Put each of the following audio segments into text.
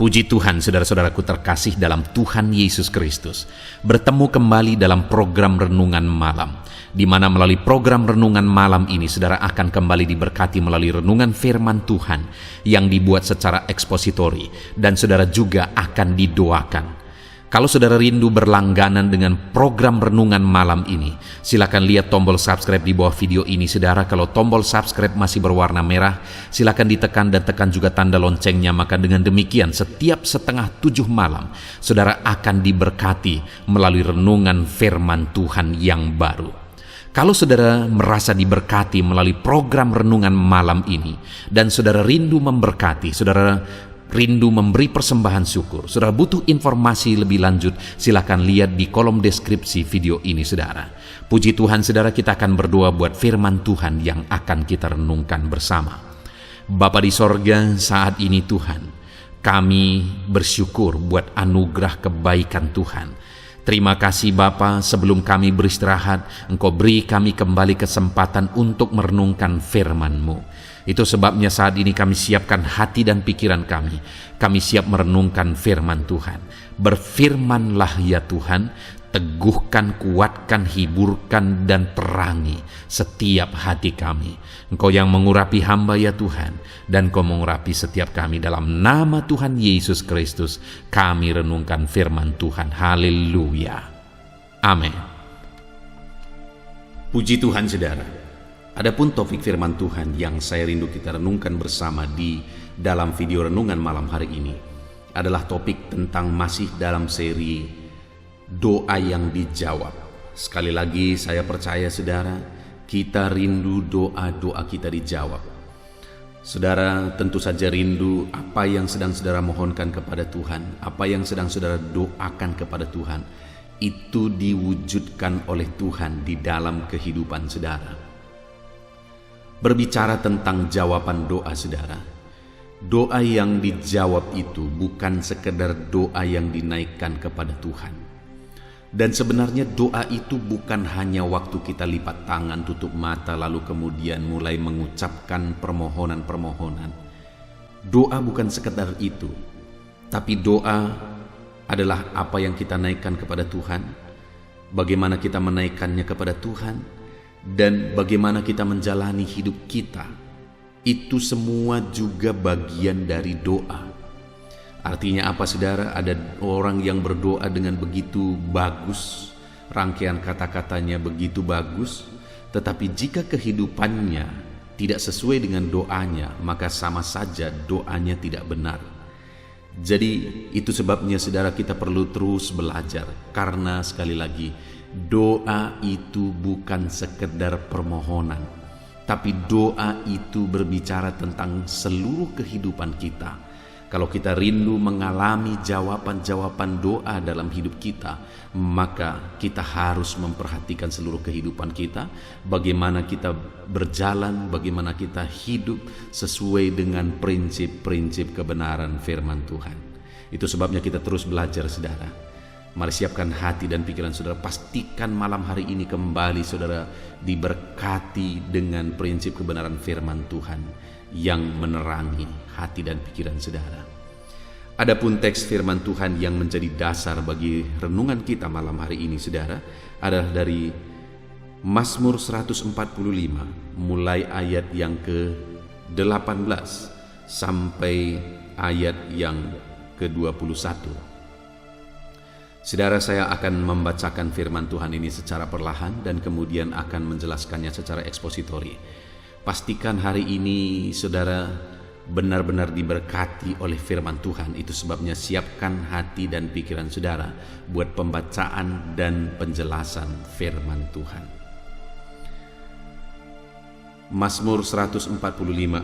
Puji Tuhan, saudara-saudaraku terkasih dalam Tuhan Yesus Kristus. Bertemu kembali dalam program Renungan Malam, di mana melalui program Renungan Malam ini, saudara akan kembali diberkati melalui renungan firman Tuhan yang dibuat secara ekspositori, dan saudara juga akan didoakan. Kalau saudara rindu berlangganan dengan program Renungan Malam ini, silakan lihat tombol subscribe di bawah video ini, saudara. Kalau tombol subscribe masih berwarna merah, silakan ditekan dan tekan juga tanda loncengnya. Maka dengan demikian, setiap 6:30 malam, saudara akan diberkati melalui renungan firman Tuhan yang baru. Kalau saudara merasa diberkati melalui program Renungan Malam ini, dan saudara rindu memberkati, saudara rindu memberi persembahan syukur, saudara butuh informasi lebih lanjut, silakan lihat di kolom deskripsi video ini, saudara. Puji Tuhan, saudara, kita akan berdoa buat firman Tuhan yang akan kita renungkan bersama. Bapa di sorga, saat ini Tuhan, kami bersyukur buat anugerah kebaikan Tuhan. Terima kasih Bapa, sebelum kami beristirahat, Engkau beri kami kembali kesempatan untuk merenungkan firman-Mu. Itu sebabnya saat ini kami siapkan hati dan pikiran kami. Kami siap merenungkan firman Tuhan. Berfirmanlah ya Tuhan, teguhkan, kuatkan, hiburkan, dan terangi setiap hati kami. Engkau yang mengurapi hamba ya Tuhan, dan Engkau mengurapi setiap kami. Dalam nama Tuhan Yesus Kristus, kami renungkan firman Tuhan. Haleluya. Amin. Puji Tuhan, saudara. Adapun topik firman Tuhan yang saya rindu kita renungkan bersama di dalam video renungan malam hari ini adalah topik tentang masih dalam seri doa yang dijawab. Sekali lagi saya percaya saudara, kita rindu doa-doa kita dijawab. Saudara tentu saja rindu apa yang sedang saudara mohonkan kepada Tuhan, apa yang sedang saudara doakan kepada Tuhan, itu diwujudkan oleh Tuhan di dalam kehidupan saudara. Berbicara tentang jawaban doa saudara, doa yang dijawab itu bukan sekedar doa yang dinaikkan kepada Tuhan. Dan sebenarnya doa itu bukan hanya waktu kita lipat tangan, tutup mata, lalu kemudian mulai mengucapkan permohonan-permohonan. Doa bukan sekedar itu, tapi doa adalah apa yang kita naikkan kepada Tuhan, bagaimana kita menaikkannya kepada Tuhan, dan bagaimana kita menjalani hidup kita. Itu semua juga bagian dari doa. Artinya apa saudara? Ada orang yang berdoa dengan begitu bagus, rangkaian kata-katanya begitu bagus, tetapi jika kehidupannya tidak sesuai dengan doanya, maka sama saja doanya tidak benar. Jadi itu sebabnya saudara, kita perlu terus belajar, karena sekali lagi doa itu bukan sekedar permohonan, tapi doa itu berbicara tentang seluruh kehidupan kita. Kalau kita rindu mengalami jawaban-jawaban doa dalam hidup kita, maka kita harus memperhatikan seluruh kehidupan kita, bagaimana kita berjalan, bagaimana kita hidup sesuai dengan prinsip-prinsip kebenaran firman Tuhan. Itu sebabnya kita terus belajar saudara. Mari siapkan hati dan pikiran saudara. Pastikan malam hari ini kembali saudara diberkati dengan prinsip kebenaran firman Tuhan yang menerangi hati dan pikiran saudara. Adapun teks firman Tuhan yang menjadi dasar bagi renungan kita malam hari ini saudara adalah dari Mazmur 145 mulai ayat yang ke-18 sampai ayat yang ke-21. Saudara, saya akan membacakan firman Tuhan ini secara perlahan dan kemudian akan menjelaskannya secara ekspositori. Pastikan hari ini saudara benar-benar diberkati oleh firman Tuhan. Itu sebabnya siapkan hati dan pikiran saudara buat pembacaan dan penjelasan firman Tuhan. Mazmur 145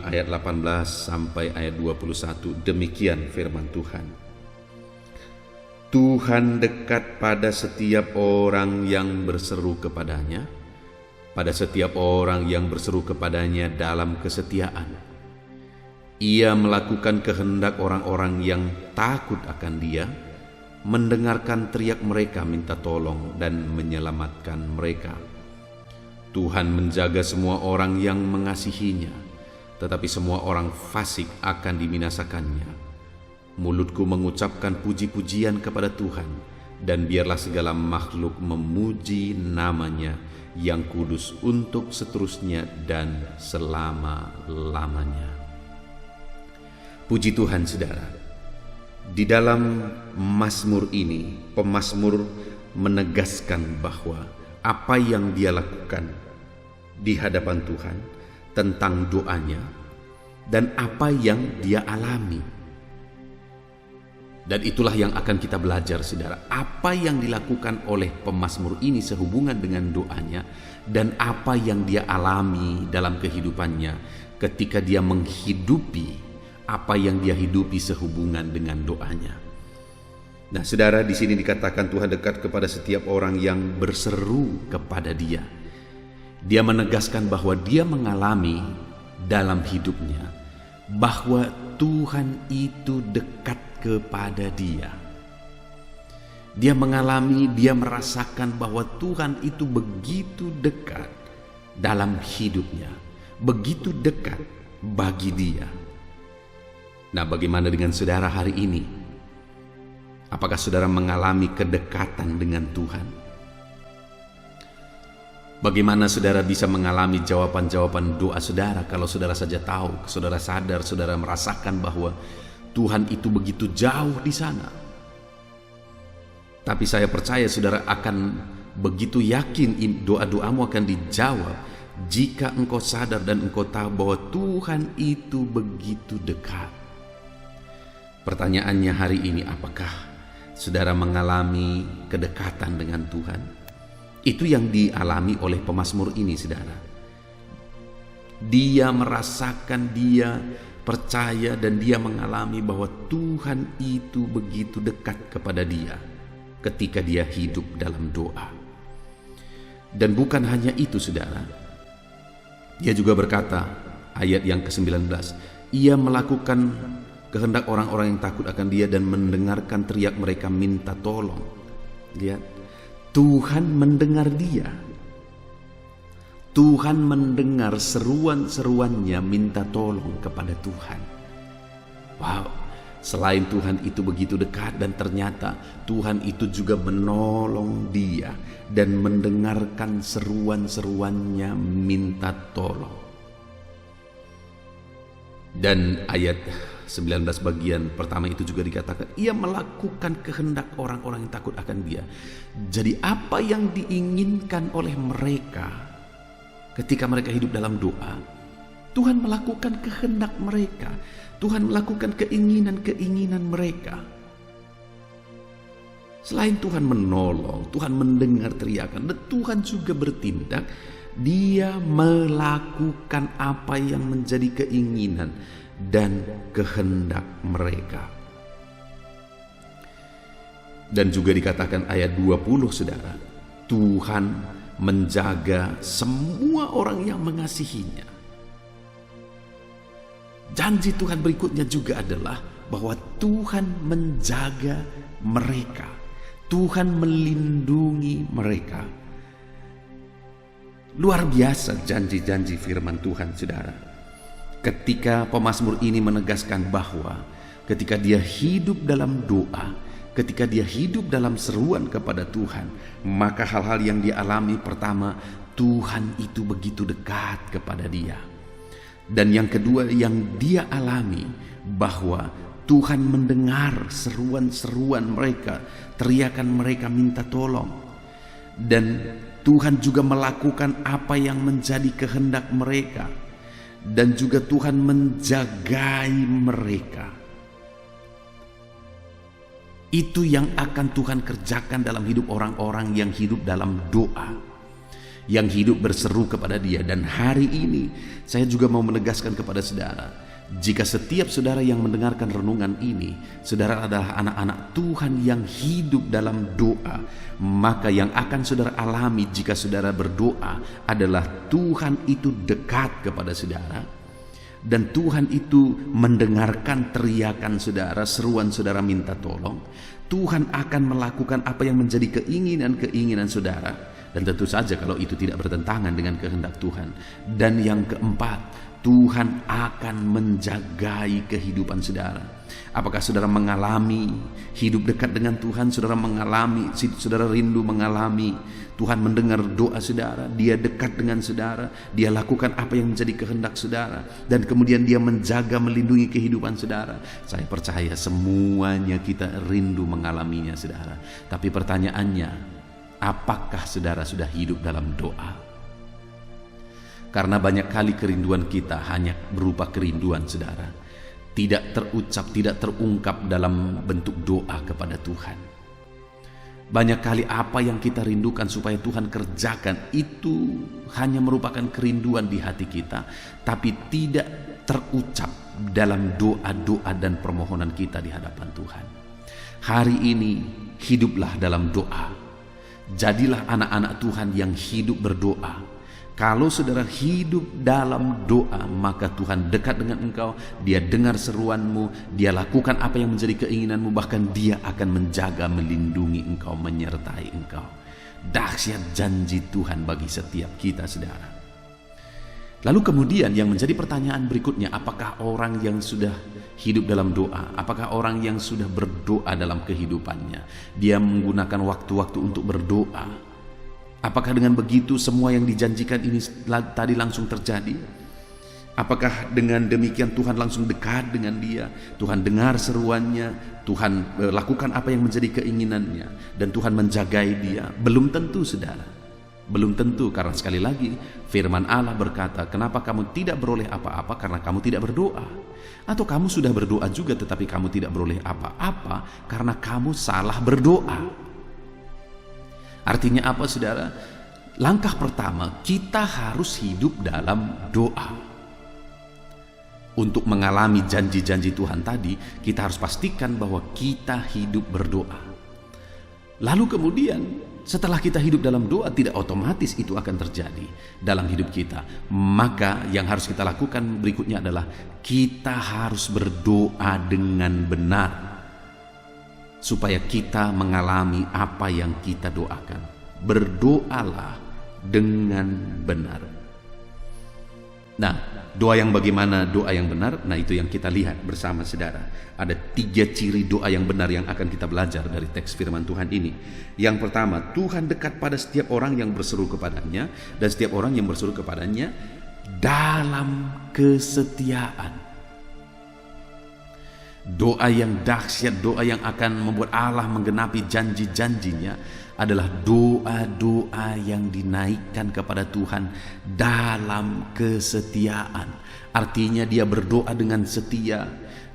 ayat 18 sampai ayat 21. Demikian firman Tuhan. Tuhan dekat pada setiap orang yang berseru kepadanya, pada setiap orang yang berseru kepadanya dalam kesetiaan. Ia melakukan kehendak orang-orang yang takut akan Dia, mendengarkan teriak mereka minta tolong dan menyelamatkan mereka. Tuhan menjaga semua orang yang mengasihinya, tetapi semua orang fasik akan dibinasakannya. Mulutku mengucapkan puji-pujian kepada Tuhan, dan biarlah segala makhluk memuji namanya yang kudus untuk seterusnya dan selama-lamanya. Puji Tuhan, saudara. Di dalam Mazmur ini, pemazmur menegaskan bahwa apa yang dia lakukan di hadapan Tuhan tentang doanya dan apa yang dia alami. Dan itulah yang akan kita belajar, saudara. Apa yang dilakukan oleh pemazmur ini sehubungan dengan doanya dan apa yang dia alami dalam kehidupannya ketika dia menghidupi apa yang dia hidupi sehubungan dengan doanya. Nah, saudara, di sini dikatakan Tuhan dekat kepada setiap orang yang berseru kepada Dia. Dia menegaskan bahwa dia mengalami dalam hidupnya bahwa Tuhan itu dekat kepada dia. Dia mengalami, dia merasakan bahwa Tuhan itu begitu dekat dalam hidupnya, begitu dekat bagi dia. Nah, bagaimana dengan saudara hari ini? Apakah saudara mengalami kedekatan dengan Tuhan? Bagaimana saudara bisa mengalami jawaban-jawaban doa saudara kalau saudara saja tahu, saudara sadar, saudara merasakan bahwa Tuhan itu begitu jauh di sana? Tapi saya percaya saudara akan begitu yakin doa-doamu akan dijawab jika engkau sadar dan engkau tahu bahwa Tuhan itu begitu dekat. Pertanyaannya hari ini, apakah saudara mengalami kedekatan dengan Tuhan? Itu yang dialami oleh pemazmur ini, saudara. Dia merasakan, dia percaya dan dia mengalami bahwa Tuhan itu begitu dekat kepada dia ketika dia hidup dalam doa. Dan bukan hanya itu, saudara. Dia juga berkata, ayat yang ke-19, ia melakukan kehendak orang-orang yang takut akan dia dan mendengarkan teriak mereka minta tolong. Lihat, Tuhan mendengar dia. Tuhan mendengar seruan-seruannya minta tolong kepada Tuhan. Wow, selain Tuhan itu begitu dekat dan ternyata Tuhan itu juga menolong dia dan mendengarkan seruan-seruannya minta tolong. Dan ayat 19 bagian pertama itu juga dikatakan ia melakukan kehendak orang-orang yang takut akan dia. Jadi apa yang diinginkan oleh mereka ketika mereka hidup dalam doa, Tuhan melakukan kehendak mereka. Tuhan melakukan keinginan-keinginan mereka. Selain Tuhan menolong, Tuhan mendengar teriakan, dan Tuhan juga bertindak. Dia melakukan apa yang menjadi keinginan dan kehendak mereka. Dan juga dikatakan ayat 20, saudara, Tuhan menjaga semua orang yang mengasihinya. Janji Tuhan berikutnya juga adalah bahwa Tuhan menjaga mereka. Tuhan melindungi mereka. Luar biasa janji-janji firman Tuhan, saudara. Ketika pemazmur ini menegaskan bahwa ketika dia hidup dalam doa, ketika dia hidup dalam seruan kepada Tuhan, maka hal-hal yang dia alami, pertama, Tuhan itu begitu dekat kepada dia. Dan yang kedua yang dia alami, bahwa Tuhan mendengar seruan-seruan mereka, teriakan mereka minta tolong. Dan Tuhan juga melakukan apa yang menjadi kehendak mereka. Dan juga Tuhan menjagai mereka. Itu yang akan Tuhan kerjakan dalam hidup orang-orang yang hidup dalam doa, yang hidup berseru kepada Dia. Dan hari ini saya juga mau menegaskan kepada saudara, jika setiap saudara yang mendengarkan renungan ini, saudara adalah anak-anak Tuhan yang hidup dalam doa, maka yang akan saudara alami jika saudara berdoa adalah Tuhan itu dekat kepada saudara, dan Tuhan itu mendengarkan teriakan saudara, seruan saudara minta tolong. Tuhan akan melakukan apa yang menjadi keinginan-keinginan saudara, Dan tentu saja kalau itu tidak bertentangan dengan kehendak Tuhan. Dan yang keempat, Tuhan akan menjagai kehidupan saudara. Apakah saudara mengalami hidup dekat dengan Tuhan? Saudara rindu mengalami Tuhan mendengar doa saudara, Dia dekat dengan saudara, Dia lakukan apa yang menjadi kehendak saudara, dan kemudian Dia menjaga, melindungi kehidupan saudara. Saya percaya semuanya kita rindu mengalaminya saudara. Tapi pertanyaannya, apakah saudara sudah hidup dalam doa? Karena banyak kali kerinduan kita hanya berupa kerinduan saudara, tidak terucap, tidak terungkap dalam bentuk doa kepada Tuhan. Banyak kali apa yang kita rindukan supaya Tuhan kerjakan itu hanya merupakan kerinduan di hati kita, tapi tidak terucap dalam doa-doa dan permohonan kita di hadapan Tuhan. Hari ini hiduplah dalam doa. Jadilah anak-anak Tuhan yang hidup berdoa. Kalau saudara hidup dalam doa, maka Tuhan dekat dengan engkau, Dia dengar seruanmu, Dia lakukan apa yang menjadi keinginanmu, bahkan Dia akan menjaga, melindungi engkau, menyertai engkau. Dahsyat janji Tuhan bagi setiap kita saudara. Lalu kemudian yang menjadi pertanyaan berikutnya, apakah orang yang sudah hidup dalam doa, apakah orang yang sudah berdoa dalam kehidupannya, dia menggunakan waktu-waktu untuk berdoa? Apakah dengan begitu semua yang dijanjikan ini tadi langsung terjadi? Apakah dengan demikian Tuhan langsung dekat dengan dia, Tuhan dengar seruannya, Tuhan lakukan apa yang menjadi keinginannya, dan Tuhan menjagai dia? Belum tentu saudara. Belum tentu, karena sekali lagi firman Allah berkata, kenapa kamu tidak beroleh apa-apa? Karena kamu tidak berdoa. Atau kamu sudah berdoa juga tetapi kamu tidak beroleh apa-apa karena kamu salah berdoa. Artinya apa saudara? Langkah pertama, kita harus hidup dalam doa. Untuk mengalami janji-janji Tuhan tadi, kita harus pastikan bahwa kita hidup berdoa. Lalu kemudian setelah kita hidup dalam doa, tidak otomatis itu akan terjadi dalam hidup kita. Maka yang harus kita lakukan berikutnya adalah kita harus berdoa dengan benar, supaya kita mengalami apa yang kita doakan. Berdoalah dengan benar. Nah, doa yang bagaimana doa yang benar? Nah, itu yang kita lihat bersama saudara. Ada 3 ciri doa yang benar yang akan kita belajar dari teks firman Tuhan ini. Yang pertama, Tuhan dekat pada setiap orang yang berseru kepadanya, dan setiap orang yang berseru kepadanya dalam kesetiaan. Doa yang dahsyat, doa yang akan membuat Allah menggenapi janji-janjinya adalah doa-doa yang dinaikkan kepada Tuhan dalam kesetiaan. Artinya dia berdoa dengan setia,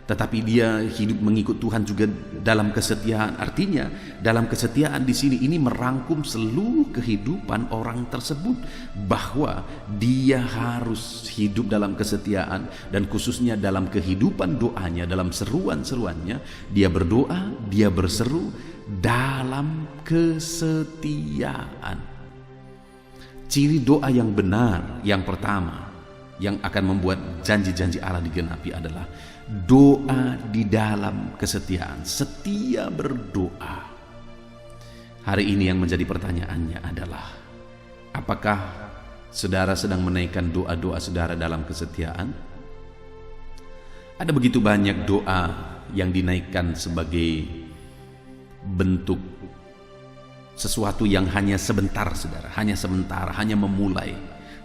tetapi dia hidup mengikut Tuhan juga dalam kesetiaan. Artinya dalam kesetiaan di sini ini merangkum seluruh kehidupan orang tersebut, bahwa dia harus hidup dalam kesetiaan, dan khususnya dalam kehidupan doanya, dalam seruan-seruannya, dia berdoa, dia berseru dalam kesetiaan. Ciri doa yang benar yang pertama yang akan membuat janji-janji Allah digenapi adalah doa di dalam kesetiaan. Setia berdoa. Hari ini yang menjadi pertanyaannya adalah, apakah saudara sedang menaikkan doa-doa saudara dalam kesetiaan? Ada begitu banyak doa yang dinaikkan sebagai bentuk sesuatu yang hanya sebentar saudara, hanya sebentar, hanya memulai.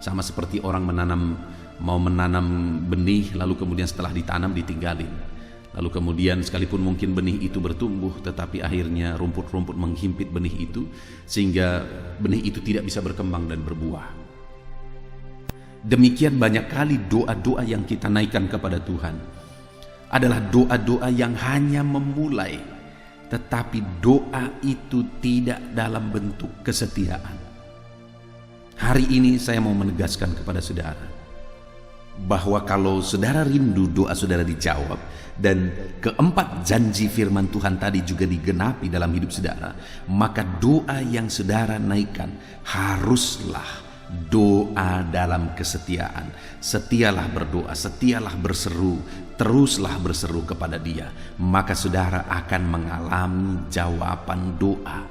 Sama seperti orang mau menanam benih, lalu kemudian setelah ditanam ditinggalin. Lalu kemudian sekalipun mungkin benih itu bertumbuh, tetapi akhirnya rumput-rumput menghimpit benih itu, sehingga benih itu tidak bisa berkembang dan berbuah. Demikian banyak kali doa-doa yang kita naikkan kepada Tuhan adalah doa-doa yang hanya memulai, tetapi doa itu tidak dalam bentuk kesetiaan. Hari ini saya mau menegaskan kepada saudara bahwa kalau saudara rindu doa saudara dijawab, dan keempat janji firman Tuhan tadi juga digenapi dalam hidup saudara, maka doa yang saudara naikkan haruslah doa dalam kesetiaan. Setialah berdoa, setialah berseru, teruslah berseru kepada Dia, maka saudara akan mengalami jawaban doa.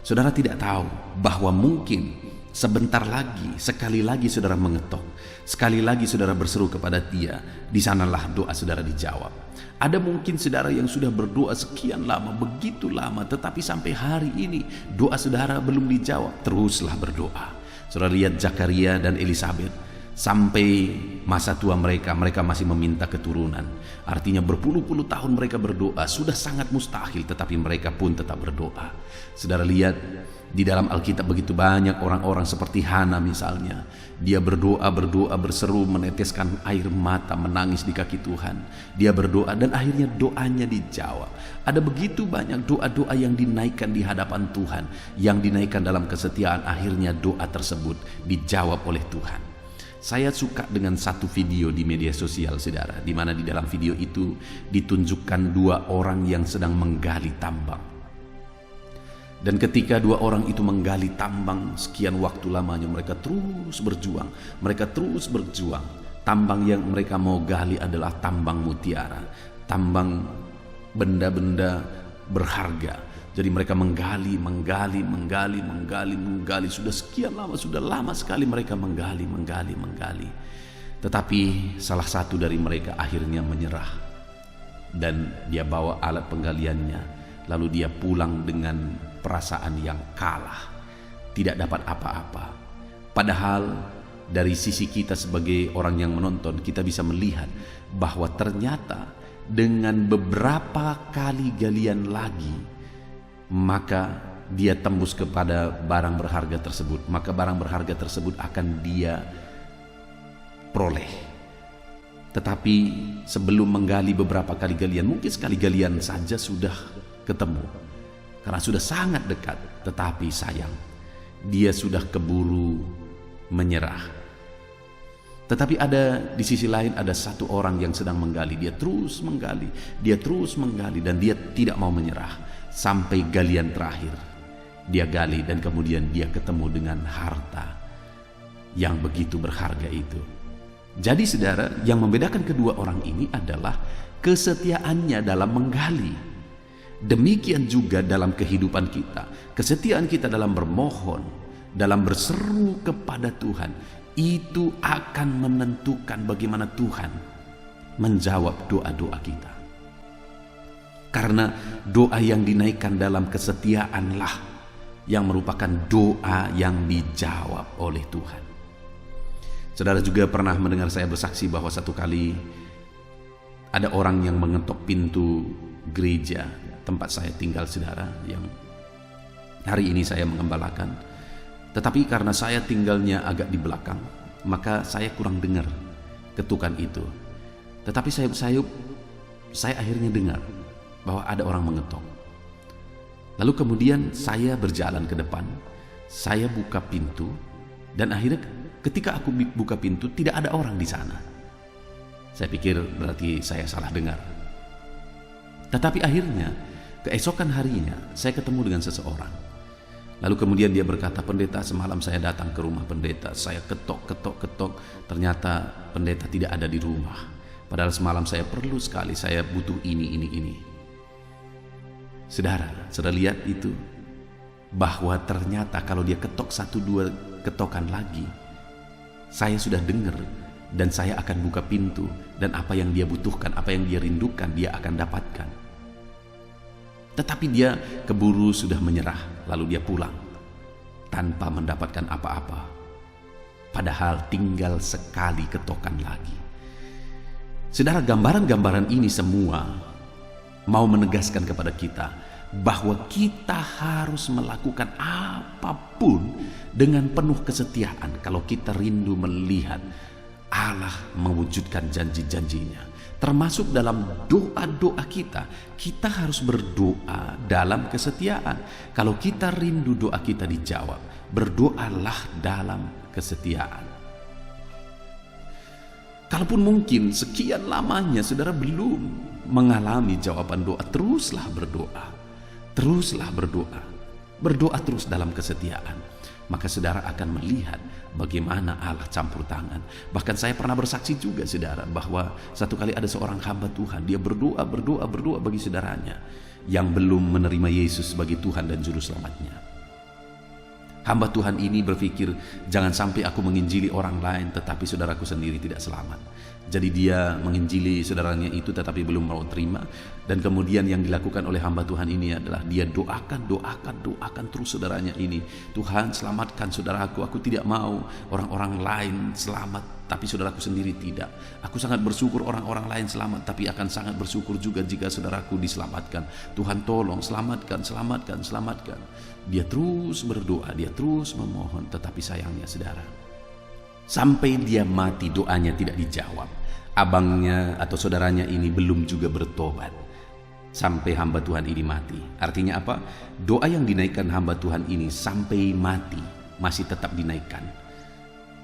Saudara tidak tahu bahwa mungkin sebentar lagi, sekali lagi saudara mengetok, sekali lagi saudara berseru kepada Dia, di sanalah doa saudara dijawab. Ada mungkin saudara yang sudah berdoa sekian lama, begitu lama, tetapi sampai hari ini doa saudara belum dijawab. Teruslah berdoa. Saudara lihat Zakaria dan Elisabet, sampai masa tua mereka masih meminta keturunan. Artinya berpuluh-puluh tahun mereka berdoa, sudah sangat mustahil, tetapi mereka pun tetap berdoa. Saudara lihat di dalam Alkitab begitu banyak orang-orang seperti Hana misalnya. Dia berdoa, berseru, meneteskan air mata, menangis di kaki Tuhan. Dia berdoa dan akhirnya doanya dijawab. Ada begitu banyak doa-doa yang dinaikkan di hadapan Tuhan, yang dinaikkan dalam kesetiaan, akhirnya doa tersebut dijawab oleh Tuhan. Saya suka dengan satu video di media sosial saudara, di mana di dalam video itu ditunjukkan dua orang yang sedang menggali tambang. Dan ketika dua orang itu menggali tambang sekian waktu lamanya, mereka terus berjuang. Tambang yang mereka mau gali adalah tambang mutiara, tambang benda-benda berharga. Jadi mereka menggali, sudah sekian lama, sudah lama sekali mereka menggali. Tetapi salah satu dari mereka akhirnya menyerah. Dan dia bawa alat penggaliannya, lalu dia pulang dengan perasaan yang kalah, tidak dapat apa-apa. Padahal dari sisi kita sebagai orang yang menonton, kita bisa melihat bahwa ternyata dengan beberapa kali galian lagi, maka dia tembus kepada barang berharga tersebut. Maka barang berharga tersebut akan dia peroleh. Tetapi sebelum menggali beberapa kali galian, mungkin sekali galian saja sudah ketemu, karena sudah sangat dekat. Tetapi sayang, dia sudah keburu menyerah. Tetapi ada di sisi lain, ada satu orang yang sedang menggali. Dia terus menggali, dan dia tidak mau menyerah. Sampai galian terakhir dia gali, dan kemudian dia ketemu dengan harta yang begitu berharga itu. Jadi saudara, yang membedakan kedua orang ini adalah kesetiaannya dalam menggali. Demikian juga dalam kehidupan kita, kesetiaan kita dalam bermohon, dalam berseru kepada Tuhan, itu akan menentukan bagaimana Tuhan menjawab doa-doa kita. Karena doa yang dinaikkan dalam kesetiaanlah yang merupakan doa yang dijawab oleh Tuhan. Saudara juga pernah mendengar saya bersaksi bahwa satu kali ada orang yang mengetok pintu gereja tempat saya tinggal saudara, yang hari ini saya mengembalakan. Tetapi karena saya tinggalnya agak di belakang, maka saya kurang dengar ketukan itu. Tetapi saya akhirnya dengar bahwa ada orang mengetok. Lalu kemudian saya berjalan ke depan, saya buka pintu, dan akhirnya ketika aku buka pintu tidak ada orang di sana. Saya pikir berarti saya salah dengar. Tetapi akhirnya keesokan harinya saya ketemu dengan seseorang. Lalu kemudian dia berkata, "Pendeta, semalam saya datang ke rumah pendeta, saya ketok, ternyata pendeta tidak ada di rumah. Padahal semalam saya perlu sekali, saya butuh ini." Saudara lihat itu, bahwa ternyata kalau dia ketok 1-2 ketokan lagi, saya sudah dengar, dan saya akan buka pintu, dan apa yang dia butuhkan, apa yang dia rindukan, dia akan dapatkan. Tetapi dia keburu sudah menyerah, lalu dia pulang tanpa mendapatkan apa-apa. Padahal tinggal sekali ketokan lagi. Saudara, gambaran-gambaran ini semua mau menegaskan kepada kita bahwa kita harus melakukan apapun dengan penuh kesetiaan kalau kita rindu melihat Allah mewujudkan janji-janjinya. Termasuk dalam doa-doa kita harus berdoa dalam kesetiaan. Kalau kita rindu doa kita dijawab, berdoalah dalam kesetiaan. Kalaupun mungkin sekian lamanya saudara belum mengalami jawaban doa, teruslah berdoa. Berdoa terus dalam kesetiaan. Maka saudara akan melihat bagaimana Allah campur tangan. Bahkan saya pernah bersaksi juga saudara, bahwa satu kali ada seorang hamba Tuhan, dia berdoa bagi saudaranya yang belum menerima Yesus sebagai Tuhan dan Juru Selamatnya. Hamba Tuhan ini berpikir, jangan sampai aku menginjili orang lain tetapi saudaraku sendiri tidak selamat. Jadi dia menginjili saudaranya itu tetapi belum mau terima. Dan kemudian yang dilakukan oleh hamba Tuhan ini adalah dia doakan terus saudaranya ini. Tuhan, selamatkan saudaraku, aku tidak mau orang-orang lain selamat tapi saudaraku sendiri tidak. Aku sangat bersyukur orang-orang lain selamat, tapi akan sangat bersyukur juga jika saudaraku diselamatkan. Tuhan tolong selamatkan. Dia terus berdoa, dia terus memohon, tetapi sayangnya saudara, sampai dia mati doanya tidak dijawab. Abangnya atau saudaranya ini belum juga bertobat sampai hamba Tuhan ini mati. Artinya apa? Doa yang dinaikkan hamba Tuhan ini sampai mati masih tetap dinaikkan.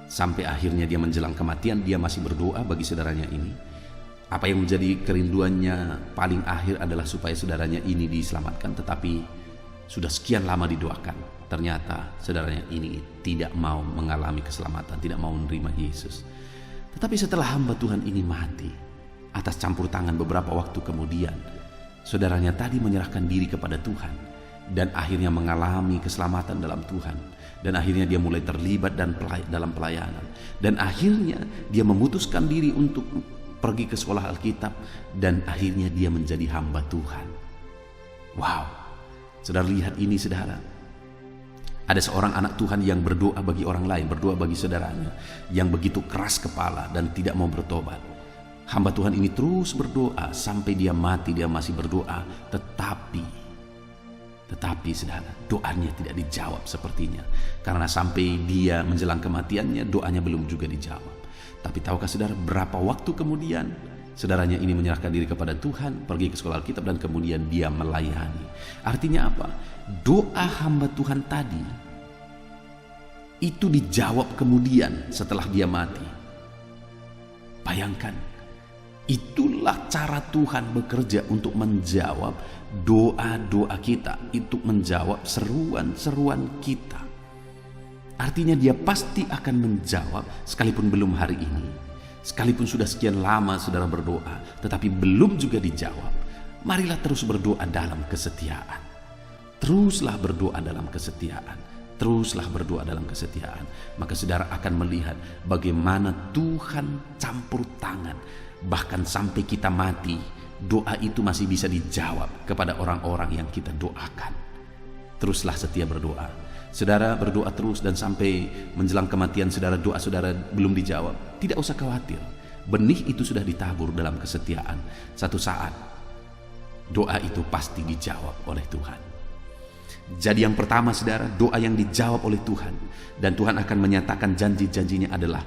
Sampai akhirnya dia menjelang kematian, dia masih berdoa bagi saudaranya ini. Apa yang menjadi kerinduannya paling akhir adalah supaya saudaranya ini diselamatkan, tetapi sudah sekian lama didoakan, ternyata saudaranya ini tidak mau mengalami keselamatan, tidak mau menerima Yesus. Tetapi setelah hamba Tuhan ini mati, atas campur tangan beberapa waktu kemudian, saudaranya tadi menyerahkan diri kepada Tuhan dan akhirnya mengalami keselamatan dalam Tuhan. Dan akhirnya dia mulai terlibat dalam pelayanan. Dan akhirnya dia memutuskan diri untuk pergi ke sekolah Alkitab. Dan akhirnya dia menjadi hamba Tuhan. Wow, saudara lihat ini saudara. Ada seorang anak Tuhan yang berdoa bagi orang lain, berdoa bagi saudaranya, yang begitu keras kepala dan tidak mau bertobat. Hamba Tuhan ini terus berdoa sampai dia mati, dia masih berdoa. Tetapi saudara, doanya tidak dijawab sepertinya. Karena sampai dia menjelang kematiannya, doanya belum juga dijawab. Tapi tahukah saudara, berapa waktu kemudian saudaranya ini menyerahkan diri kepada Tuhan, pergi ke sekolah Alkitab, dan kemudian dia melayani. Artinya apa? Doa hamba Tuhan tadi itu dijawab kemudian setelah dia mati. Bayangkan, itulah cara Tuhan bekerja untuk menjawab doa-doa kita, untuk menjawab seruan-seruan kita. Artinya dia pasti akan menjawab sekalipun belum hari ini, sekalipun sudah sekian lama saudara berdoa tetapi belum juga dijawab. Marilah terus berdoa dalam kesetiaan. Teruslah berdoa dalam kesetiaan. Teruslah berdoa dalam kesetiaan. Maka saudara akan melihat bagaimana Tuhan campur tangan. Bahkan sampai kita mati, doa itu masih bisa dijawab kepada orang-orang yang kita doakan. Teruslah setia berdoa. Saudara berdoa terus dan sampai menjelang kematian saudara, doa saudara belum dijawab. Tidak usah khawatir. Benih itu sudah ditabur dalam kesetiaan. Satu saat doa itu pasti dijawab oleh Tuhan. Jadi yang pertama saudara, doa yang dijawab oleh Tuhan. Dan Tuhan akan menyatakan janji-janjinya adalah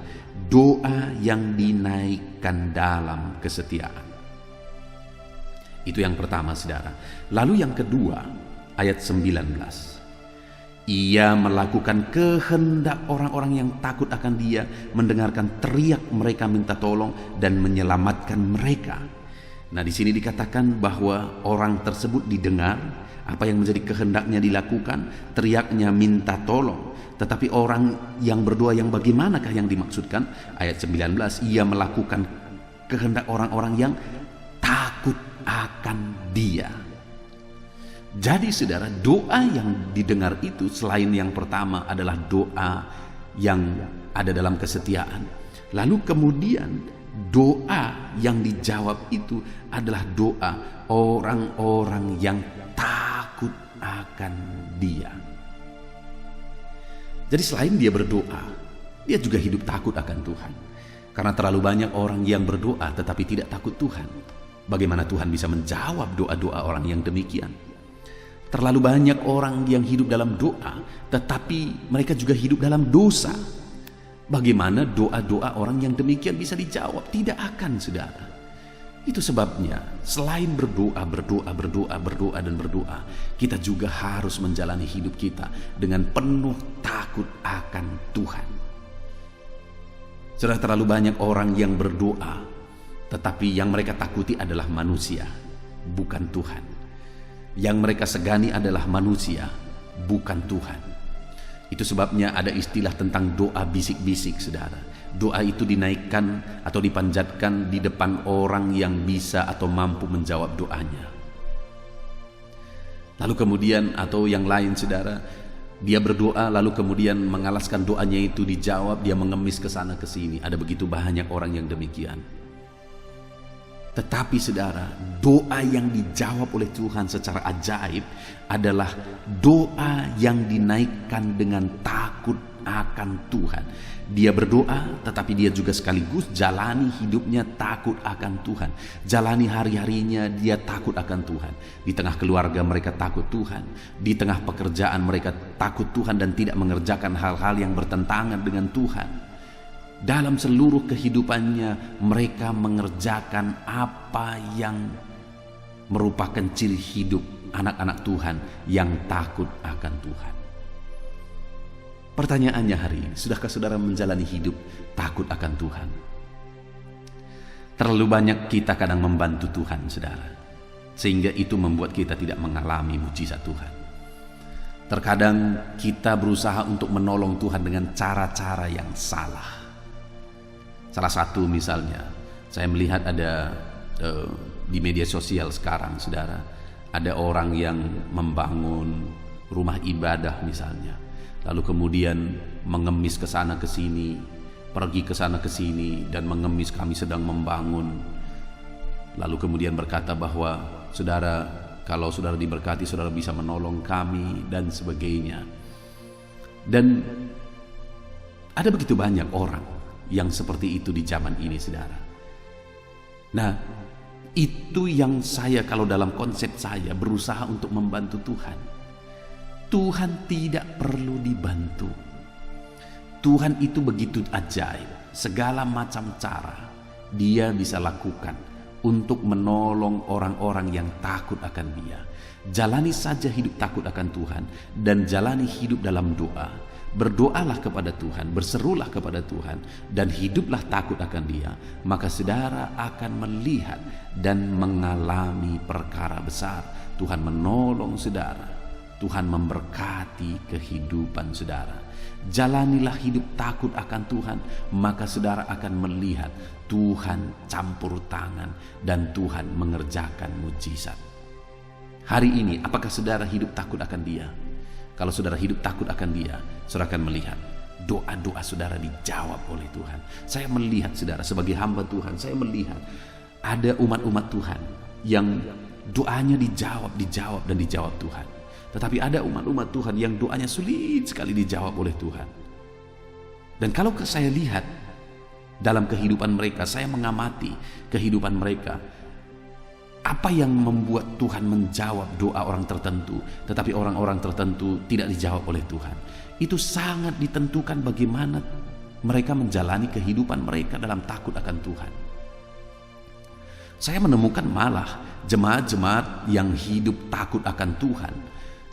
doa yang dinaikkan dalam kesetiaan. Itu yang pertama saudara. Lalu yang kedua, ayat 19. Ia melakukan kehendak orang-orang yang takut akan Dia, mendengarkan teriak mereka minta tolong dan menyelamatkan mereka. Nah, di sini dikatakan bahwa orang tersebut didengar apa yang menjadi kehendaknya dilakukan, teriaknya minta tolong. Tetapi orang yang berdoa yang bagaimanakah yang dimaksudkan? Ayat 19, ia melakukan kehendak orang-orang yang takut akan Dia. Jadi saudara, doa yang didengar itu selain yang pertama adalah doa yang ada dalam kesetiaan. Lalu kemudian doa yang dijawab itu adalah doa orang-orang yang takut akan Dia. Jadi selain dia berdoa, dia juga hidup takut akan Tuhan. Karena terlalu banyak orang yang berdoa tetapi tidak takut Tuhan. Bagaimana Tuhan bisa menjawab doa-doa orang yang demikian? Terlalu banyak orang yang hidup dalam doa tetapi mereka juga hidup dalam dosa. Bagaimana doa-doa orang yang demikian bisa dijawab? Tidak akan, saudara. Itu sebabnya selain berdoa, kita juga harus menjalani hidup kita dengan penuh takut akan Tuhan. Sudah terlalu banyak orang yang berdoa, tetapi yang mereka takuti adalah manusia, bukan Tuhan. Yang mereka segani adalah manusia, bukan Tuhan. Itu sebabnya ada istilah tentang doa bisik-bisik, saudara. Doa itu dinaikkan atau dipanjatkan di depan orang yang bisa atau mampu menjawab doanya. Lalu kemudian atau yang lain, saudara, Dia berdoa lalu kemudian mengalaskan doanya itu dijawab, dia mengemis ke sana ke sini. Ada begitu banyak orang yang demikian. Tetapi saudara, doa yang dijawab oleh Tuhan secara ajaib adalah doa yang dinaikkan dengan takut akan Tuhan. Dia berdoa tetapi dia juga sekaligus jalani hidupnya takut akan Tuhan. Jalani hari-harinya dia takut akan Tuhan. Di tengah keluarga mereka takut Tuhan. Di tengah pekerjaan mereka takut Tuhan dan tidak mengerjakan hal-hal yang bertentangan dengan Tuhan. Dalam seluruh kehidupannya mereka mengerjakan apa yang merupakan ciri hidup anak-anak Tuhan yang takut akan Tuhan. Pertanyaannya hari ini, sudahkah saudara menjalani hidup takut akan Tuhan? Terlalu banyak kita kadang membantu Tuhan, saudara, sehingga itu membuat kita tidak mengalami mujizat Tuhan. Terkadang kita berusaha untuk menolong Tuhan dengan cara-cara yang salah. Salah satu misalnya, saya melihat ada di media sosial sekarang, saudara, ada orang yang membangun rumah ibadah misalnya. Lalu kemudian mengemis ke sana ke sini, pergi ke sana ke sini dan mengemis kami sedang membangun. Lalu kemudian berkata bahwa saudara, kalau saudara diberkati saudara bisa menolong kami dan sebagainya. Dan ada begitu banyak orang yang seperti itu di zaman ini, saudara. Nah, itu yang saya kalau dalam konsep saya berusaha untuk membantu Tuhan. Tuhan tidak perlu dibantu. Tuhan itu begitu ajaib. Segala macam cara Dia bisa lakukan untuk menolong orang-orang yang takut akan Dia. Jalani saja hidup takut akan Tuhan dan jalani hidup dalam doa. Berdoalah kepada Tuhan, berserulah kepada Tuhan, dan hiduplah takut akan Dia. Maka saudara akan melihat dan mengalami perkara besar. Tuhan menolong saudara. Tuhan memberkati kehidupan saudara. Jalanilah hidup takut akan Tuhan, maka saudara akan melihat Tuhan campur tangan dan Tuhan mengerjakan mujizat. Hari ini, apakah saudara hidup takut akan Dia? Kalau saudara hidup takut akan Dia, saudara akan melihat doa-doa saudara dijawab oleh Tuhan. Saya melihat saudara sebagai hamba Tuhan, saya melihat ada umat-umat Tuhan yang doanya dijawab dan dijawab Tuhan. Tetapi ada umat-umat Tuhan yang doanya sulit sekali dijawab oleh Tuhan. Dan kalau saya lihat dalam kehidupan mereka, saya mengamati kehidupan mereka, apa yang membuat Tuhan menjawab doa orang tertentu, tetapi orang-orang tertentu tidak dijawab oleh Tuhan. Itu sangat ditentukan bagaimana mereka menjalani kehidupan mereka dalam takut akan Tuhan. Saya menemukan malah jemaat-jemaat yang hidup takut akan Tuhan,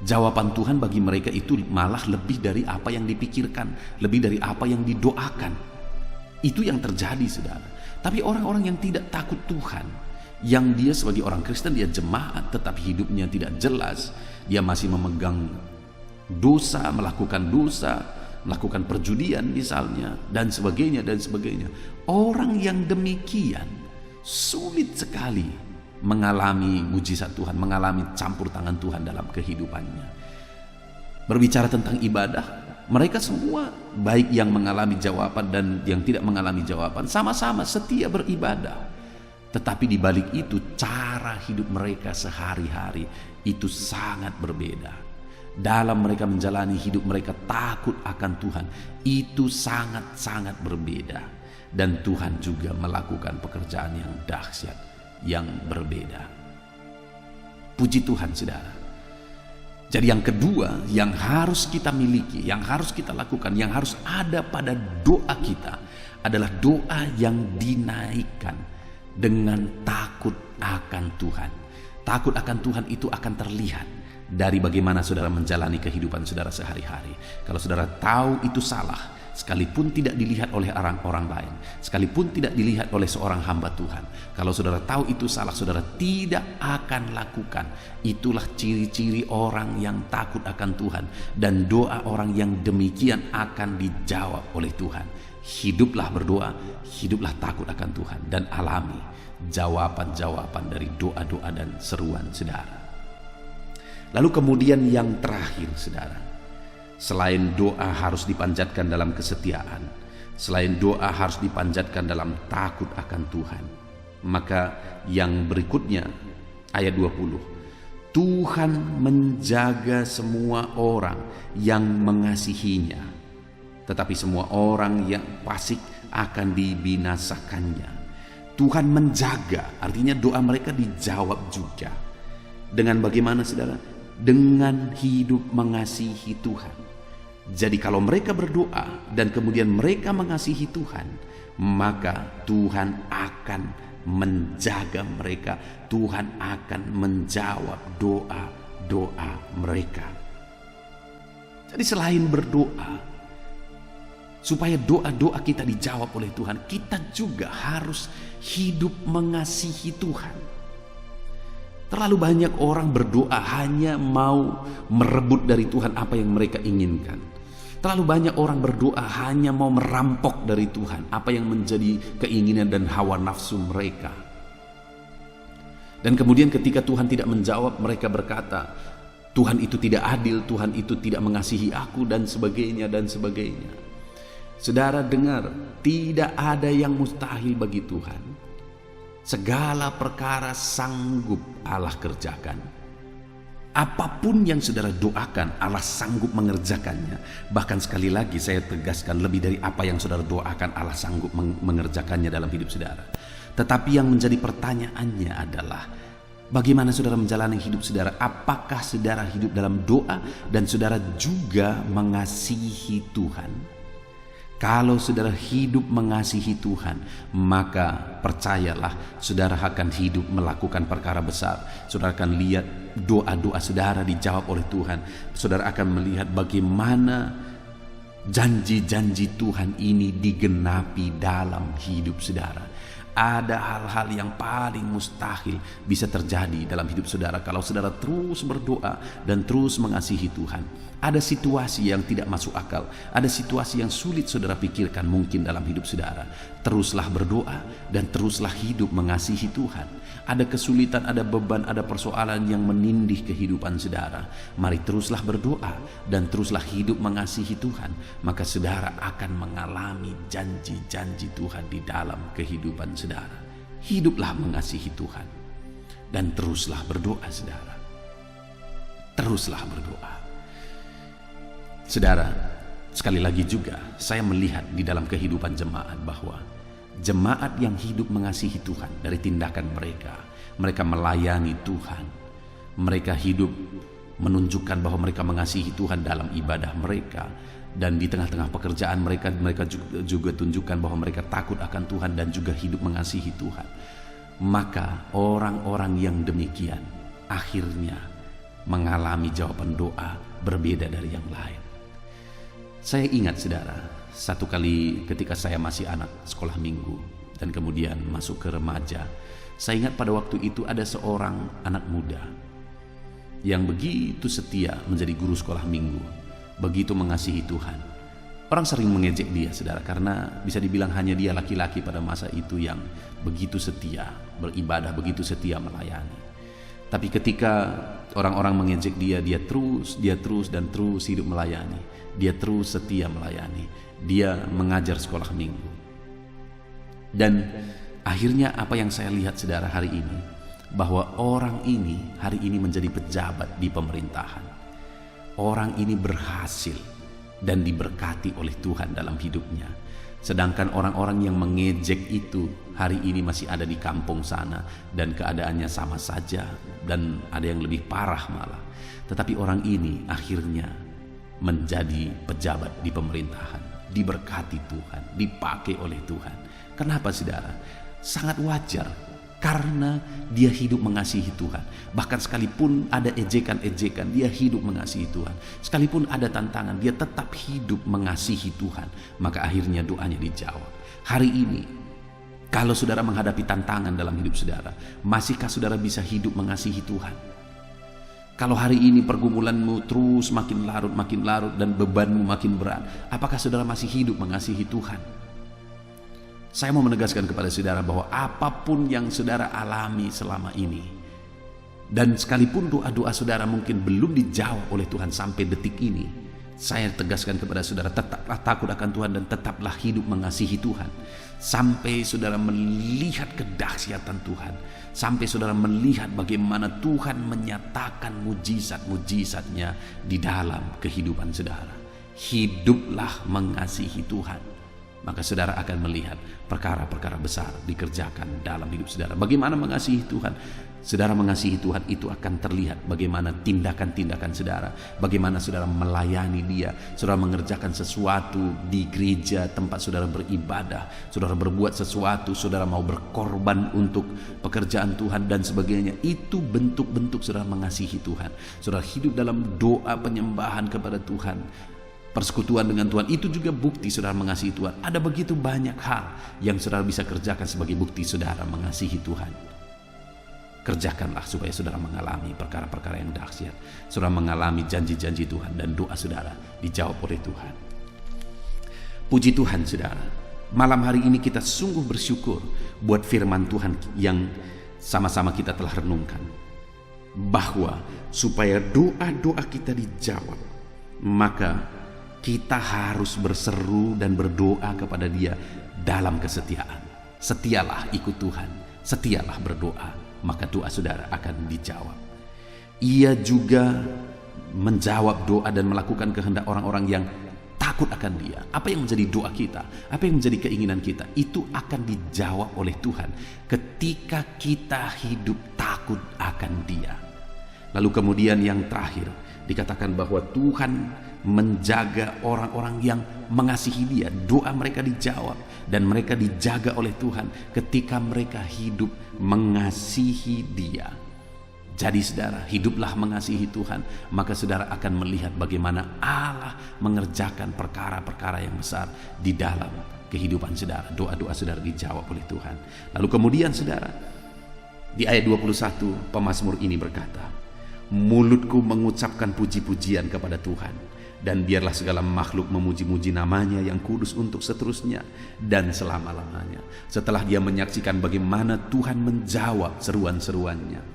jawaban Tuhan bagi mereka itu malah lebih dari apa yang dipikirkan, lebih dari apa yang didoakan. Itu yang terjadi, saudara. Tapi orang-orang yang tidak takut Tuhan, yang dia sebagai orang Kristen, dia jemaat, tetapi hidupnya tidak jelas, dia masih memegang dosa, melakukan perjudian misalnya, dan sebagainya. Orang yang demikian sulit sekali mengalami mujizat Tuhan, mengalami campur tangan Tuhan dalam kehidupannya. Berbicara tentang ibadah, mereka semua, baik yang mengalami jawaban dan yang tidak mengalami jawaban, sama-sama setia beribadah. Tetapi di balik itu, cara hidup mereka sehari-hari itu sangat berbeda. Dalam mereka menjalani hidup mereka takut akan Tuhan, itu sangat-sangat berbeda. Dan Tuhan juga melakukan pekerjaan yang dahsyat, yang berbeda. Puji Tuhan, saudara. Jadi yang kedua yang harus kita miliki, yang harus kita lakukan, yang harus ada pada doa kita adalah doa yang dinaikkan dengan takut akan Tuhan. Takut akan Tuhan itu akan terlihat dari bagaimana saudara menjalani kehidupan saudara sehari-hari. Kalau saudara tahu itu salah, sekalipun tidak dilihat oleh orang-orang lain, sekalipun tidak dilihat oleh seorang hamba Tuhan, kalau saudara tahu itu salah, saudara tidak akan lakukan. Itulah ciri-ciri orang yang takut akan Tuhan, dan doa orang yang demikian akan dijawab oleh Tuhan. Hiduplah berdoa, hiduplah takut akan Tuhan, dan alami jawaban-jawaban dari doa-doa dan seruan saudara. Lalu kemudian yang terakhir, saudara, Selain doa harus dipanjatkan dalam kesetiaan, selain doa harus dipanjatkan dalam takut akan Tuhan, maka yang berikutnya ayat 20, Tuhan menjaga semua orang yang mengasihinya, tetapi semua orang yang fasik akan dibinasakannya. Tuhan menjaga, artinya doa mereka dijawab juga. Dengan bagaimana, saudara? Dengan hidup mengasihi Tuhan. Jadi kalau mereka berdoa dan kemudian mereka mengasihi Tuhan, maka Tuhan akan menjaga mereka. Tuhan akan menjawab doa-doa mereka. Jadi selain berdoa, supaya doa-doa kita dijawab oleh Tuhan, kita juga harus hidup mengasihi Tuhan. Terlalu banyak orang berdoa hanya mau merebut dari Tuhan apa yang mereka inginkan. Terlalu banyak orang berdoa hanya mau merampok dari Tuhan apa yang menjadi keinginan dan hawa nafsu mereka. Dan kemudian ketika Tuhan tidak menjawab, mereka berkata, Tuhan itu tidak adil, Tuhan itu tidak mengasihi aku, dan sebagainya dan sebagainya. Saudara dengar, tidak ada yang mustahil bagi Tuhan. Segala perkara sanggup Allah kerjakan. Apapun yang saudara doakan, Allah sanggup mengerjakannya. Bahkan sekali lagi saya tegaskan, lebih dari apa yang saudara doakan, Allah sanggup mengerjakannya dalam hidup saudara. Tetapi yang menjadi pertanyaannya adalah, bagaimana saudara menjalani hidup saudara? Apakah saudara hidup dalam doa dan saudara juga mengasihi Tuhan? Kalau saudara hidup mengasihi Tuhan, maka percayalah saudara akan hidup melakukan perkara besar. Saudara akan lihat doa-doa saudara dijawab oleh Tuhan. Saudara akan melihat bagaimana janji-janji Tuhan ini digenapi dalam hidup saudara. Ada hal-hal yang paling mustahil bisa terjadi dalam hidup saudara kalau saudara terus berdoa dan terus mengasihi Tuhan. Ada situasi yang tidak masuk akal, ada situasi yang sulit saudara pikirkan mungkin dalam hidup saudara. Teruslah berdoa dan teruslah hidup mengasihi Tuhan. Ada kesulitan, ada beban, ada persoalan yang menindih kehidupan saudara. Mari teruslah berdoa dan teruslah hidup mengasihi Tuhan. Maka saudara akan mengalami janji-janji Tuhan di dalam kehidupan saudara. Hiduplah mengasihi Tuhan dan teruslah berdoa saudara. Teruslah berdoa. Saudara, sekali lagi juga saya melihat di dalam kehidupan jemaat bahwa jemaat yang hidup mengasihi Tuhan dari tindakan mereka, mereka melayani Tuhan, mereka hidup menunjukkan bahwa mereka mengasihi Tuhan dalam ibadah mereka, dan di tengah-tengah pekerjaan mereka juga tunjukkan bahwa mereka takut akan Tuhan dan juga hidup mengasihi Tuhan. Maka orang-orang yang demikian akhirnya mengalami jawaban doa berbeda dari yang lain. Saya ingat saudara, satu kali ketika saya masih anak sekolah minggu dan kemudian masuk ke remaja, saya ingat pada waktu itu ada seorang anak muda yang begitu setia menjadi guru sekolah minggu, begitu mengasihi Tuhan. Orang sering mengejek dia saudara, karena bisa dibilang hanya dia laki-laki pada masa itu yang begitu setia beribadah, begitu setia melayani. Tapi ketika orang-orang mengejek dia, dia terus dan terus hidup melayani. Dia terus setia melayani. Dia mengajar sekolah minggu. Dan akhirnya apa yang saya lihat saudara hari ini, bahwa orang ini hari ini menjadi pejabat di pemerintahan. Orang ini berhasil dan diberkati oleh Tuhan dalam hidupnya. Sedangkan orang-orang yang mengejek itu hari ini masih ada di kampung sana dan keadaannya sama saja dan ada yang lebih parah malah. Tetapi orang ini akhirnya menjadi pejabat di pemerintahan, diberkati Tuhan, dipakai oleh Tuhan. Kenapa saudara? Sangat wajar, karena dia hidup mengasihi Tuhan. Bahkan sekalipun ada ejekan-ejekan, dia hidup mengasihi Tuhan. Sekalipun ada tantangan, dia tetap hidup mengasihi Tuhan. Maka akhirnya doanya dijawab. Hari ini, kalau saudara menghadapi tantangan dalam hidup saudara, masihkah saudara bisa hidup mengasihi Tuhan? Kalau hari ini pergumulanmu terus makin larut dan bebanmu makin berat, apakah saudara masih hidup mengasihi Tuhan? Saya mau menegaskan kepada saudara bahwa apapun yang saudara alami selama ini, dan sekalipun doa-doa saudara mungkin belum dijawab oleh Tuhan sampai detik ini, Saya tegaskan kepada saudara, tetaplah takut akan Tuhan dan tetaplah hidup mengasihi Tuhan. Sampai saudara melihat kedahsyatan Tuhan. Sampai saudara melihat bagaimana Tuhan menyatakan mujizat-mujizatnya di dalam kehidupan saudara. Hiduplah mengasihi Tuhan. Maka saudara akan melihat perkara-perkara besar dikerjakan dalam hidup saudara. Bagaimana mengasihi Tuhan? Saudara mengasihi Tuhan itu akan terlihat bagaimana tindakan-tindakan saudara. Bagaimana saudara melayani Dia. Saudara mengerjakan sesuatu di gereja tempat saudara beribadah. Saudara berbuat sesuatu, saudara mau berkorban untuk pekerjaan Tuhan dan sebagainya. Itu bentuk-bentuk saudara mengasihi Tuhan. Saudara hidup dalam doa penyembahan kepada Tuhan. Persekutuan dengan Tuhan itu juga bukti saudara mengasihi Tuhan. Ada begitu banyak hal yang saudara bisa kerjakan sebagai bukti saudara mengasihi Tuhan. Kerjakanlah supaya saudara mengalami perkara-perkara yang dahsyat. Saudara mengalami janji-janji Tuhan dan doa saudara dijawab oleh Tuhan. Puji Tuhan saudara. Malam hari ini kita sungguh bersyukur buat firman Tuhan yang sama-sama kita telah renungkan. Bahwa supaya doa-doa kita dijawab, maka kita harus berseru dan berdoa kepada Dia dalam kesetiaan. Setialah ikut Tuhan, setialah berdoa, maka doa saudara akan dijawab. Ia juga menjawab doa dan melakukan kehendak orang-orang yang takut akan Dia. Apa yang menjadi doa kita, apa yang menjadi keinginan kita, itu akan dijawab oleh Tuhan ketika kita hidup takut akan Dia. Lalu kemudian yang terakhir dikatakan bahwa Tuhan menjaga orang-orang yang mengasihi Dia. Doa mereka dijawab dan mereka dijaga oleh Tuhan ketika mereka hidup mengasihi Dia. Jadi saudara, hiduplah mengasihi Tuhan, maka saudara akan melihat bagaimana Allah mengerjakan perkara-perkara yang besar di dalam kehidupan saudara. Doa-doa saudara dijawab oleh Tuhan. Lalu kemudian saudara, di ayat 21 pemazmur ini berkata, mulutku mengucapkan puji-pujian kepada Tuhan, dan biarlah segala makhluk memuji-muji namanya yang kudus untuk seterusnya dan selama-lamanya. Setelah dia menyaksikan bagaimana Tuhan menjawab seruan-seruannya,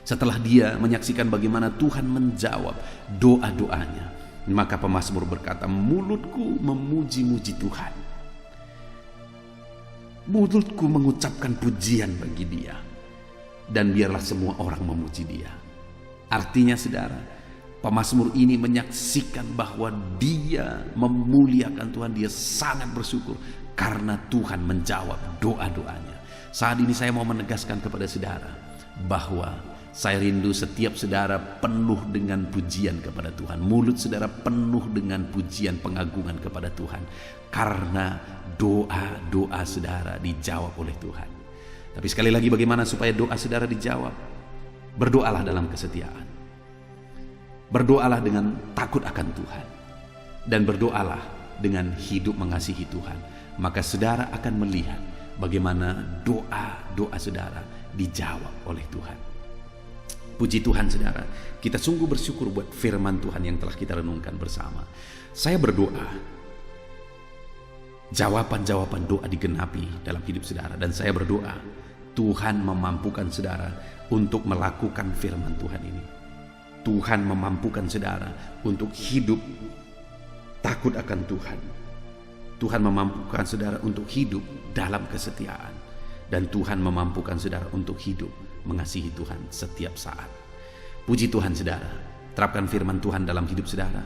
setelah dia menyaksikan bagaimana Tuhan menjawab doa-doanya, maka pemazmur berkata, mulutku memuji-muji Tuhan, mulutku mengucapkan pujian bagi Dia, dan biarlah semua orang memuji Dia. Artinya saudara, pemazmur ini menyaksikan bahwa dia memuliakan Tuhan. Dia sangat bersyukur karena Tuhan menjawab doa-doanya. Saat ini saya mau menegaskan kepada saudara bahwa saya rindu setiap saudara penuh dengan pujian kepada Tuhan. Mulut saudara penuh dengan pujian pengagungan kepada Tuhan, karena doa-doa saudara dijawab oleh Tuhan. Tapi sekali lagi, bagaimana supaya doa saudara dijawab? Berdoalah dalam kesetiaan. Berdoalah dengan takut akan Tuhan, dan berdoalah dengan hidup mengasihi Tuhan. Maka saudara akan melihat bagaimana doa-doa saudara dijawab oleh Tuhan. Puji Tuhan saudara, kita sungguh bersyukur buat firman Tuhan yang telah kita renungkan bersama. Saya berdoa jawaban-jawaban doa digenapi dalam hidup saudara, dan saya berdoa Tuhan memampukan saudara untuk melakukan firman Tuhan ini. Tuhan memampukan saudara untuk hidup takut akan Tuhan. Tuhan memampukan saudara untuk hidup dalam kesetiaan. Dan Tuhan memampukan saudara untuk hidup mengasihi Tuhan setiap saat. Puji Tuhan saudara, terapkan firman Tuhan dalam hidup saudara,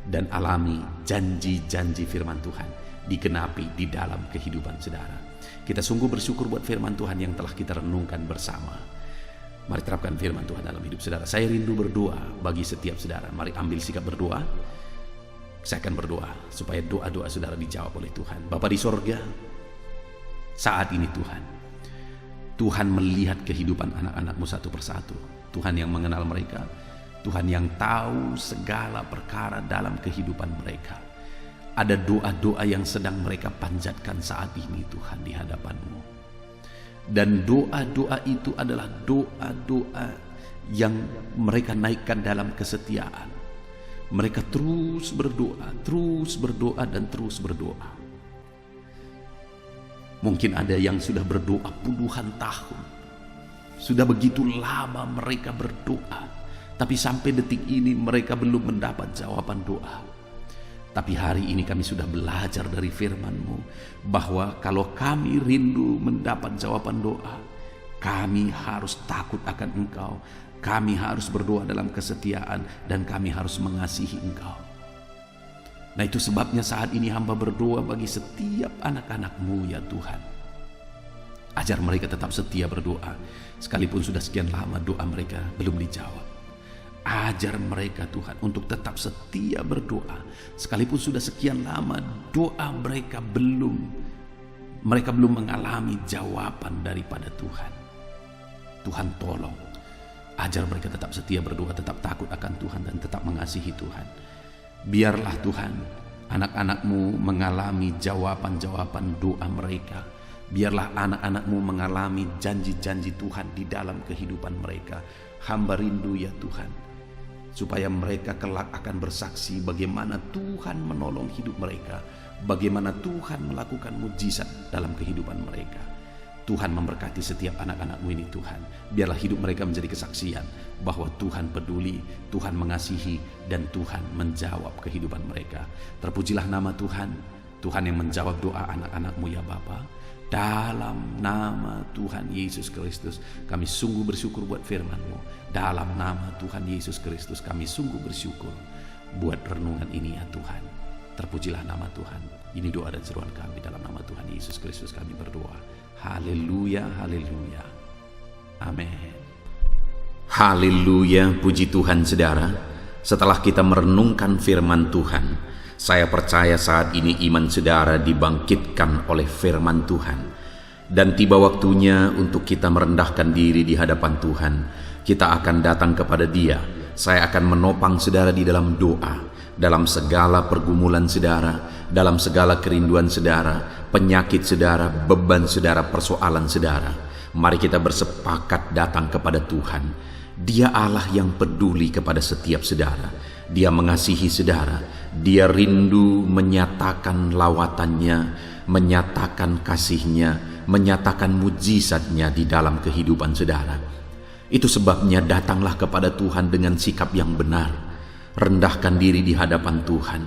dan alami janji-janji firman Tuhan digenapi di dalam kehidupan saudara. Kita sungguh bersyukur buat firman Tuhan yang telah kita renungkan bersama. Mari terapkan firman Tuhan dalam hidup saudara. Saya rindu berdoa bagi setiap saudara. Mari ambil sikap berdoa. Saya akan berdoa supaya doa-doa saudara dijawab oleh Tuhan. Bapa di sorga, saat ini Tuhan melihat kehidupan anak-anakmu satu persatu. Tuhan yang mengenal mereka. Tuhan yang tahu segala perkara dalam kehidupan mereka. Ada doa-doa yang sedang mereka panjatkan saat ini Tuhan di hadapan-Mu. Dan doa-doa itu adalah doa-doa yang mereka naikkan dalam kesetiaan. Mereka terus berdoa dan terus berdoa. Mungkin ada yang sudah berdoa puluhan tahun. Sudah begitu lama mereka berdoa. Tapi sampai detik ini mereka belum mendapat jawaban doa. Tapi hari ini kami sudah belajar dari firman-Mu bahwa kalau kami rindu mendapat jawaban doa, kami harus takut akan Engkau, kami harus berdoa dalam kesetiaan, dan kami harus mengasihi Engkau. Nah, itu sebabnya saat ini hamba berdoa bagi setiap anak-anak-Mu ya Tuhan. Ajar mereka tetap setia berdoa, sekalipun sudah sekian lama doa mereka belum dijawab. Ajar mereka Tuhan untuk tetap setia berdoa, sekalipun sudah sekian lama doa mereka belum mengalami jawaban daripada Tuhan. Tuhan tolong, ajar mereka tetap setia berdoa, tetap takut akan Tuhan, dan tetap mengasihi Tuhan. Biarlah Tuhan anak-anak-Mu mengalami jawaban-jawaban doa mereka. Biarlah anak-anak-Mu mengalami janji-janji Tuhan di dalam kehidupan mereka. Hamba rindu ya Tuhan, supaya mereka kelak akan bersaksi bagaimana Tuhan menolong hidup mereka, bagaimana Tuhan melakukan mujizat dalam kehidupan mereka. Tuhan memberkati setiap anak-anak-Mu ini Tuhan. Biarlah hidup mereka menjadi kesaksian bahwa Tuhan peduli, Tuhan mengasihi, dan Tuhan menjawab kehidupan mereka. Terpujilah nama Tuhan, Tuhan yang menjawab doa anak-anak-Mu ya Bapa. Dalam nama Tuhan Yesus Kristus kami sungguh bersyukur buat firman-Mu. Dalam nama Tuhan Yesus Kristus kami sungguh bersyukur buat renungan ini ya Tuhan. Terpujilah nama Tuhan. Ini doa dan seruan kami dalam nama Tuhan Yesus Kristus kami berdoa. Haleluya, haleluya. Amin. Haleluya, puji Tuhan saudara. Setelah kita merenungkan firman Tuhan, saya percaya saat ini iman saudara dibangkitkan oleh firman Tuhan. Dan tiba waktunya untuk kita merendahkan diri di hadapan Tuhan. Kita akan datang kepada Dia. Saya akan menopang saudara di dalam doa, dalam segala pergumulan saudara, dalam segala kerinduan saudara, penyakit saudara, beban saudara, persoalan saudara. Mari kita bersepakat datang kepada Tuhan. Dia Allah yang peduli kepada setiap saudara. Dia mengasihi saudara. Dia rindu menyatakan lawatannya, menyatakan kasihnya, menyatakan mujizatnya di dalam kehidupan saudara. Itu sebabnya datanglah kepada Tuhan dengan sikap yang benar. Rendahkan diri di hadapan Tuhan.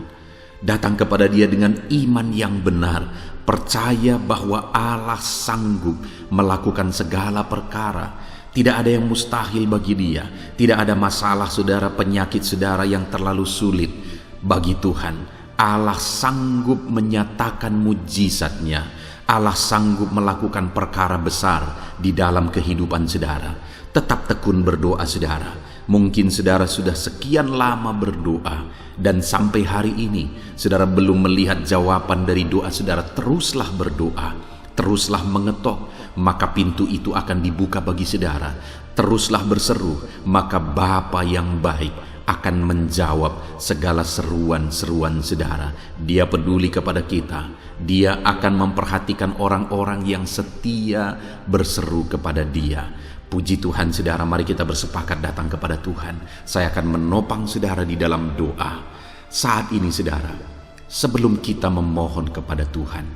Datang kepada Dia dengan iman yang benar. Percaya bahwa Allah sanggup melakukan segala perkara. Tidak ada yang mustahil bagi Dia. Tidak ada masalah saudara, penyakit saudara yang terlalu sulit bagi Tuhan. Allah sanggup menyatakan mujizatnya. Allah sanggup melakukan perkara besar di dalam kehidupan saudara. Tetap tekun berdoa saudara. Mungkin saudara sudah sekian lama berdoa dan sampai hari ini saudara belum melihat jawaban dari doa saudara. Teruslah berdoa, teruslah mengetok, maka pintu itu akan dibuka bagi saudara. Teruslah berseru, maka Bapa yang baik akan menjawab segala seruan-seruan saudara. Dia peduli kepada kita. Dia akan memperhatikan orang-orang yang setia berseru kepada Dia. Puji Tuhan saudara, mari kita bersepakat datang kepada Tuhan. Saya akan menopang saudara di dalam doa. Saat ini saudara, sebelum kita memohon kepada Tuhan,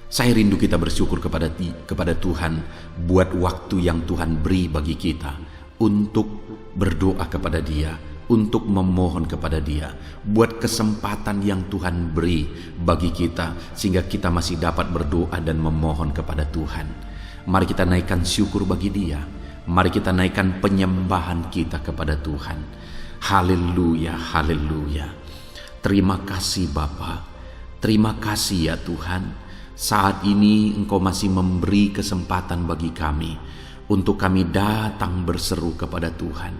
saya rindu kita bersyukur kepada Tuhan buat waktu yang Tuhan beri bagi kita untuk berdoa kepada Dia, untuk memohon kepada Dia, buat kesempatan yang Tuhan beri bagi kita sehingga kita masih dapat berdoa dan memohon kepada Tuhan. Mari kita naikkan syukur bagi Dia. Mari kita naikkan penyembahan kita kepada Tuhan. Haleluya, haleluya. Terima kasih Bapa. Terima kasih ya Tuhan. Saat ini Engkau masih memberi kesempatan bagi kami untuk kami datang berseru kepada Tuhan,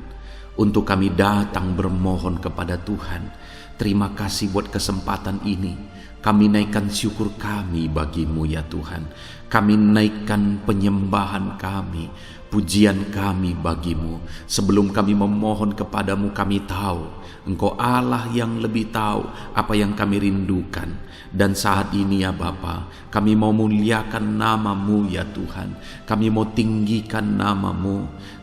untuk kami datang bermohon kepada Tuhan. Terima kasih buat kesempatan ini. Kami naikkan syukur kami bagi-Mu ya Tuhan. Kami naikkan penyembahan kami, pujian kami bagi-Mu. Sebelum kami memohon kepadamu, kami tahu Engkau Allah yang lebih tahu apa yang kami rindukan. Dan saat ini ya Bapa, kami mau muliakan nama-Mu ya Tuhan. Kami mau tinggikan nama-Mu,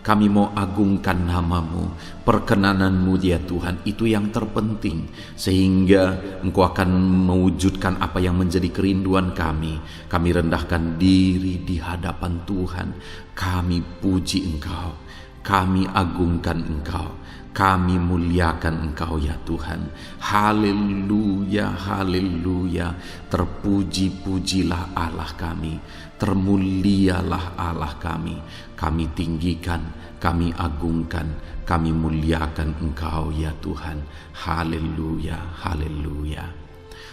kami mau agungkan nama-Mu. Perkenanan-Mu ya Tuhan, itu yang terpenting, sehingga Engkau akan mewujudkan apa yang menjadi kerinduan kami. Kami rendahkan diri di hadapan Tuhan. Kami puji Engkau, Kami agungkan Engkau, kami muliakan Engkau ya Tuhan. Haleluya, haleluya. Terpuji-pujilah Allah kami, termulialah Allah kami. Kami tinggikan, kami agungkan, kami muliakan Engkau ya Tuhan. Haleluya, haleluya.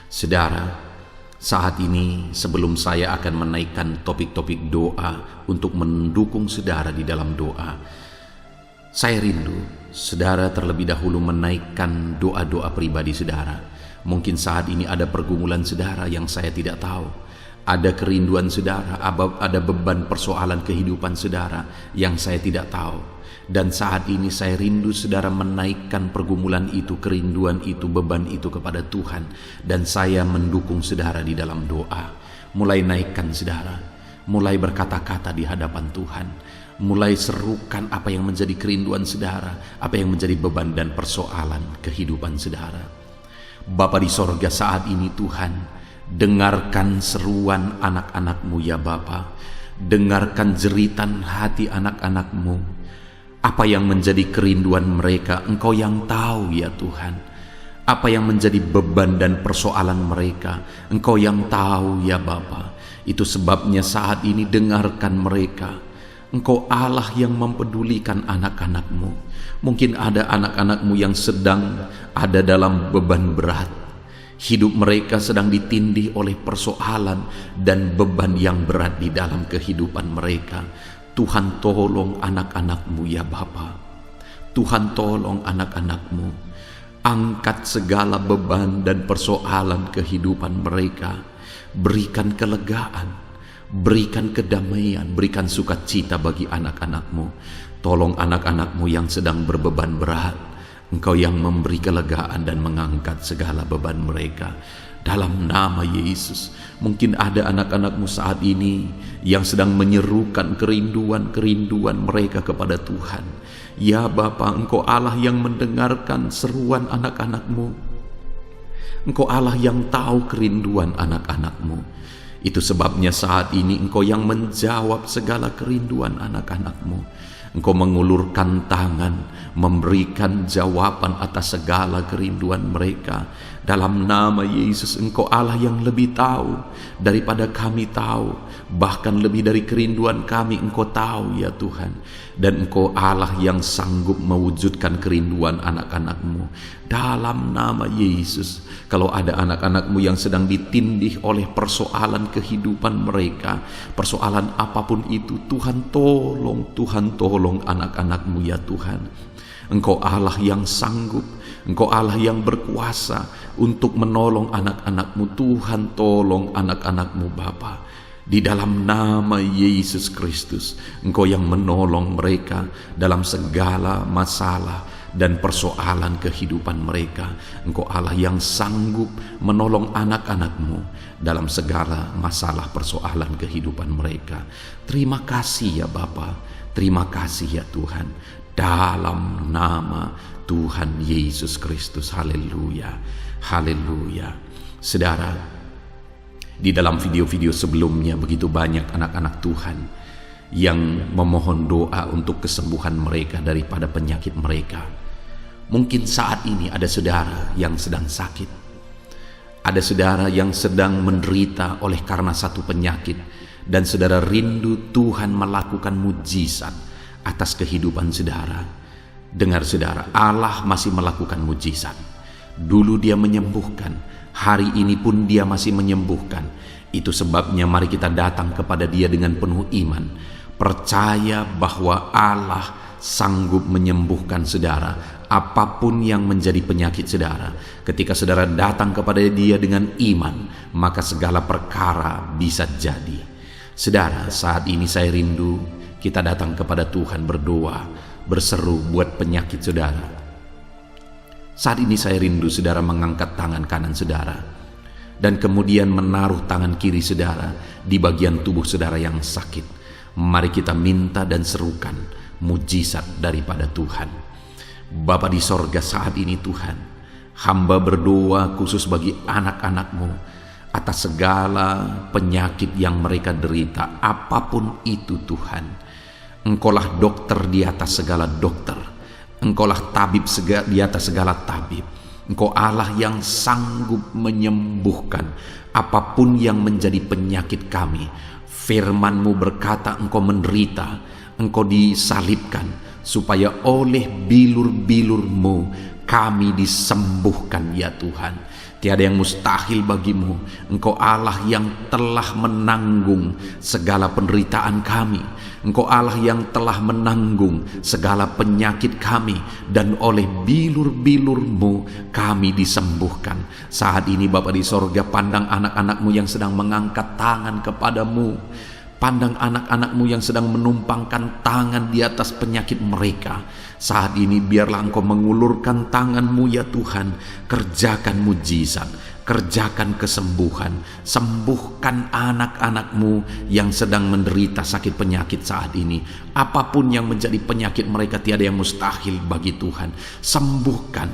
Saudara, saat ini sebelum saya akan menaikkan topik-topik doa untuk mendukung saudara di dalam doa, saya rindu saudara terlebih dahulu menaikkan doa-doa pribadi saudara. Mungkin saat ini ada pergumulan saudara yang saya tidak tahu. Ada kerinduan saudara, ada beban persoalan kehidupan saudara yang saya tidak tahu. Dan saat ini saya rindu saudara menaikkan pergumulan itu, kerinduan itu, beban itu kepada Tuhan. Dan saya mendukung saudara di dalam doa. Mulai naikkan saudara, mulai berkata-kata di hadapan Tuhan. Mulai serukan apa yang menjadi kerinduan saudara, apa yang menjadi beban dan persoalan kehidupan saudara. Bapa di sorga, saat ini Tuhan, dengarkan seruan anak-anak-Mu ya Bapa. Dengarkan jeritan hati anak-anak-Mu. Apa yang menjadi kerinduan mereka, Engkau yang tahu ya Tuhan. Apa yang menjadi beban dan persoalan mereka, Engkau yang tahu ya Bapa. Itu sebabnya saat ini dengarkan mereka. Engkau Allah yang mempedulikan anak-anak-Mu. Mungkin ada anak-anak-Mu yang sedang ada dalam beban berat. Hidup mereka sedang ditindih oleh persoalan dan beban yang berat di dalam kehidupan mereka. Tuhan tolong anak-anak-Mu ya Bapa. Tuhan tolong anak-anak-Mu. Angkat segala beban dan persoalan kehidupan mereka. Berikan kelegaan. Berikan kedamaian, berikan sukacita bagi anak-anak-Mu. Tolong anak-anak-Mu yang sedang berbeban berat. Engkau yang memberi kelegaan dan mengangkat segala beban mereka. Dalam nama Yesus, mungkin ada anak-anak-Mu saat ini yang sedang menyerukan kerinduan-kerinduan mereka kepada Tuhan. Ya Bapa, Engkau Allah yang mendengarkan seruan anak-anak-Mu. Engkau Allah yang tahu kerinduan anak-anak-Mu. Itu sebabnya saat ini Engkau yang menjawab segala kerinduan anak-anak-Mu. Engkau mengulurkan tangan, memberikan jawaban atas segala kerinduan mereka. Dalam nama Yesus, Engkau Allah yang lebih tahu daripada kami tahu. Bahkan lebih dari kerinduan kami Engkau tahu ya Tuhan. Dan Engkau Allah yang sanggup mewujudkan kerinduan anak-anak-Mu. Dalam nama Yesus, kalau ada anak-anak-Mu yang sedang ditindih oleh persoalan kehidupan mereka, persoalan apapun itu, Tuhan tolong anak-anak-Mu ya Tuhan. Engkau Allah yang sanggup, Engkau Allah yang berkuasa untuk menolong anak-anak-Mu. Tuhan tolong anak-anak-Mu Bapa. Di dalam nama Yesus Kristus, Engkau yang menolong mereka dalam segala masalah dan persoalan kehidupan mereka. Engkau Allah yang sanggup menolong anak-anak-Mu dalam segala masalah persoalan kehidupan mereka. Terima kasih ya Bapa, terima kasih ya Tuhan. Dalam nama Tuhan Yesus Kristus, haleluya, haleluya. Saudara, di dalam video-video sebelumnya begitu banyak anak-anak Tuhan yang memohon doa untuk kesembuhan mereka daripada penyakit mereka. Mungkin saat ini ada saudara yang sedang sakit. Ada saudara yang sedang menderita oleh karena satu penyakit. Dan saudara rindu Tuhan melakukan mujizat atas kehidupan saudara. Dengar saudara, Allah masih melakukan mujizat. Dulu Dia menyembuhkan, hari ini pun Dia masih menyembuhkan. Itu sebabnya mari kita datang kepada Dia dengan penuh iman. Percaya bahwa Allah sanggup menyembuhkan saudara. Apapun yang menjadi penyakit saudara, ketika saudara datang kepada Dia dengan iman, maka segala perkara bisa jadi. Saudara, saat ini saya rindu kita datang kepada Tuhan berdoa, berseru buat penyakit saudara. Saat ini saya rindu saudara mengangkat tangan kanan saudara dan kemudian menaruh tangan kiri saudara di bagian tubuh saudara yang sakit. Mari kita minta dan serukan mujizat daripada Tuhan. Bapa di sorga, saat ini Tuhan, hamba berdoa khusus bagi anak-anak-Mu atas segala penyakit yang mereka derita, apapun itu Tuhan. Engkaulah dokter di atas segala dokter. Engkaulah tabib di atas segala tabib. Engkau Allah yang sanggup menyembuhkan apapun yang menjadi penyakit kami. Firman-Mu berkata Engkau menderita, Engkau disalibkan, supaya oleh bilur-bilur-Mu kami disembuhkan ya Tuhan. Tiada yang mustahil bagimu. Engkau Allah yang telah menanggung segala penderitaan kami. Engkau Allah yang telah menanggung segala penyakit kami, dan oleh bilur-bilur-Mu kami disembuhkan. Saat ini Bapa di sorga, pandang anak-anak-Mu yang sedang mengangkat tangan kepadamu. Pandang anak-anak-Mu yang sedang menumpangkan tangan di atas penyakit mereka. Saat ini biarlah Engkau mengulurkan tangan-Mu ya Tuhan. Kerjakan mujizat, kerjakan kesembuhan. Sembuhkan anak-anak-Mu yang sedang menderita sakit penyakit saat ini. Apapun yang menjadi penyakit mereka, tiada yang mustahil bagi Tuhan. Sembuhkan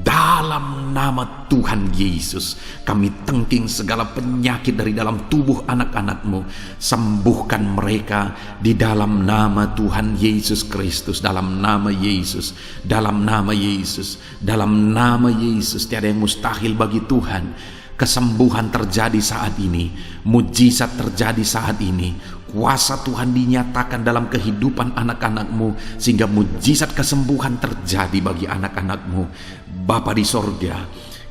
dalam nama Tuhan Yesus. Kami tengking segala penyakit dari dalam tubuh anak-anak-Mu. Sembuhkan mereka di dalam nama Tuhan Yesus Kristus. Dalam nama Yesus, dalam nama Yesus, dalam nama Yesus. Tiada yang mustahil bagi Tuhan. Kesembuhan terjadi saat ini, mujizat terjadi saat ini, kuasa Tuhan dinyatakan dalam kehidupan anak-anak-Mu, sehingga mujizat kesembuhan terjadi bagi anak-anak-Mu. Bapa di sorga,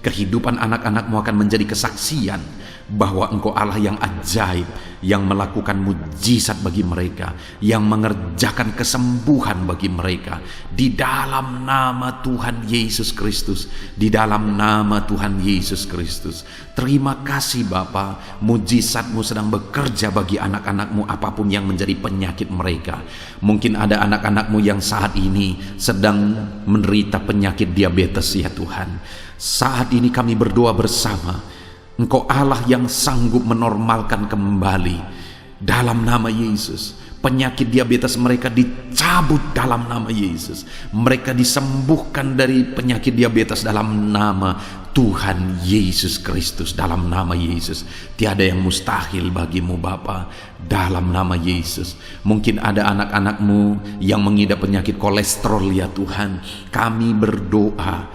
kehidupan anak-anak-Mu akan menjadi kesaksian bahwa Engkau Allah yang ajaib, yang melakukan mujizat bagi mereka, yang mengerjakan kesembuhan bagi mereka. Di dalam nama Tuhan Yesus Kristus, di dalam nama Tuhan Yesus Kristus. Terima kasih Bapa, mujizat-Mu sedang bekerja bagi anak-anak-Mu apapun yang menjadi penyakit mereka. Mungkin ada anak-anak-Mu yang saat ini sedang menderita penyakit diabetes ya Tuhan. Saat ini kami berdoa bersama, Engkau Allah yang sanggup menormalkan kembali dalam nama Yesus. Penyakit diabetes mereka dicabut dalam nama Yesus. Mereka disembuhkan dari penyakit diabetes dalam nama Tuhan Yesus Kristus. Dalam nama Yesus. Tiada yang mustahil bagimu Bapa. Dalam nama Yesus. Mungkin ada anak-anak-Mu yang mengidap penyakit kolesterol ya Tuhan. Kami berdoa,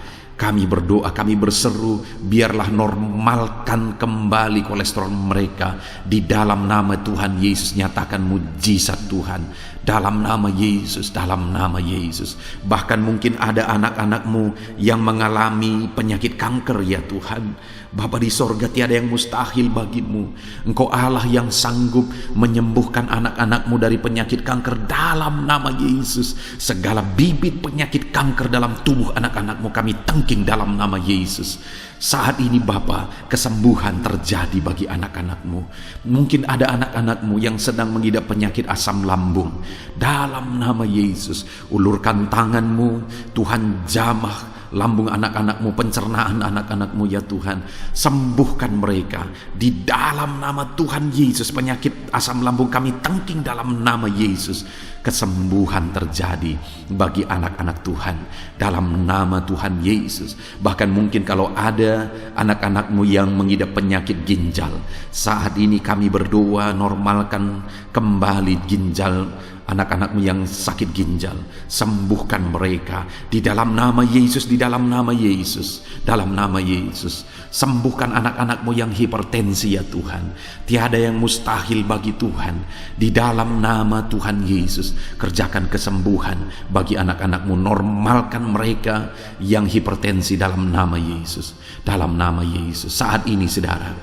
kami berseru, biarlah normalkan kembali kolesterol mereka. Di dalam nama Tuhan Yesus, nyatakan mujizat Tuhan. Dalam nama Yesus, dalam nama Yesus. Bahkan mungkin ada anak-anak-Mu yang mengalami penyakit kanker ya Tuhan. Bapa di sorga, tiada yang mustahil bagimu. Engkau Allah yang sanggup menyembuhkan anak-anak-Mu dari penyakit kanker dalam nama Yesus. Segala bibit penyakit kanker dalam tubuh anak-anak-Mu kami tengking dalam nama Yesus. Saat ini Bapa, kesembuhan terjadi bagi anak-anak-Mu. Mungkin ada anak-anak-Mu yang sedang mengidap penyakit asam lambung. Dalam nama Yesus, ulurkan tangan-Mu, Tuhan jamah lambung anak-anak-Mu, pencernaan anak-anak-Mu ya Tuhan. Sembuhkan mereka di dalam nama Tuhan Yesus. Penyakit asam lambung kami tengking dalam nama Yesus. Kesembuhan terjadi bagi anak-anak Tuhan dalam nama Tuhan Yesus. Bahkan mungkin kalau ada anak-anak-Mu yang mengidap penyakit ginjal, saat ini kami berdoa, normalkan kembali ginjal anak-anak-Mu yang sakit ginjal. Sembuhkan mereka di dalam nama Yesus, di dalam nama Yesus, dalam nama Yesus. Sembuhkan anak-anak-Mu yang hipertensi ya Tuhan. Tiada yang mustahil bagi Tuhan. Di dalam nama Tuhan Yesus, kerjakan kesembuhan bagi anak-anak-Mu. Normalkan mereka yang hipertensi dalam nama Yesus, dalam nama Yesus. Saat ini saudara,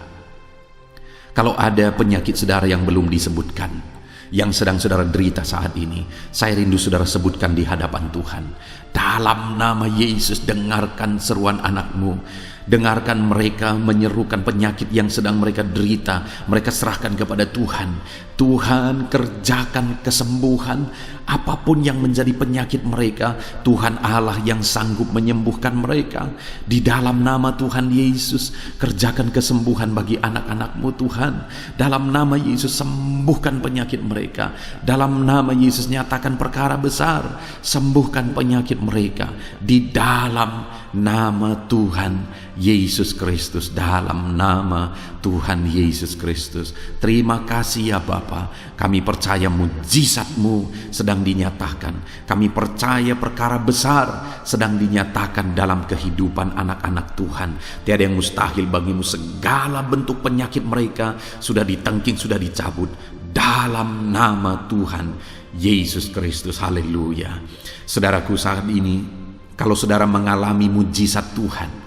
kalau ada penyakit saudara yang belum disebutkan, yang sedang saudara derita saat ini, saya rindu saudara sebutkan di hadapan Tuhan. Dalam nama Yesus, dengarkan seruan anak-Mu. Dengarkan mereka menyerukan penyakit yang sedang mereka derita. Mereka serahkan kepada Tuhan. Tuhan, kerjakan kesembuhan apapun yang menjadi penyakit mereka. Tuhan Allah yang sanggup menyembuhkan mereka. Di dalam nama Tuhan Yesus, kerjakan kesembuhan bagi anak-anak-Mu Tuhan. Dalam nama Yesus, sembuhkan penyakit mereka. Dalam nama Yesus, nyatakan perkara besar. Sembuhkan penyakit mereka. Di dalam nama Tuhan Yesus Kristus, dalam nama Tuhan Yesus Kristus. Terima kasih ya Bapa, kami percaya mujizat-Mu sedang dinyatakan. Kami percaya perkara besar sedang dinyatakan dalam kehidupan anak-anak Tuhan. Tiada yang mustahil bagimu. Segala bentuk penyakit mereka sudah ditengking, sudah dicabut dalam nama Tuhan Yesus Kristus. Haleluya. Saudaraku, saat ini kalau saudara mengalami mujizat Tuhan,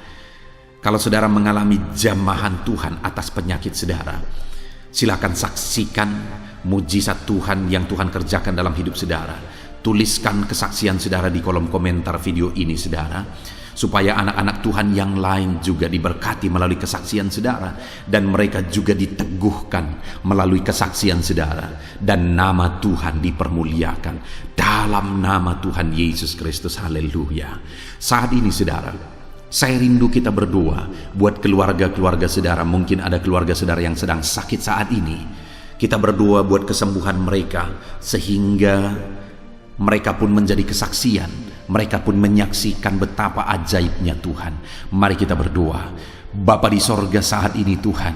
kalau saudara mengalami jamahan Tuhan atas penyakit saudara, silakan saksikan mujizat Tuhan yang Tuhan kerjakan dalam hidup saudara. Tuliskan kesaksian saudara di kolom komentar video ini saudara, supaya anak-anak Tuhan yang lain juga diberkati melalui kesaksian saudara, dan mereka juga diteguhkan melalui kesaksian saudara, dan nama Tuhan dipermuliakan dalam nama Tuhan Yesus Kristus. Haleluya. Saat ini saudara, saya rindu kita berdoa buat keluarga-keluarga saudara. Mungkin ada keluarga saudara yang sedang sakit saat ini. Kita berdoa buat kesembuhan mereka, sehingga mereka pun menjadi kesaksian. Mereka pun menyaksikan betapa ajaibnya Tuhan. Mari kita berdoa. Bapa di sorga, saat ini Tuhan,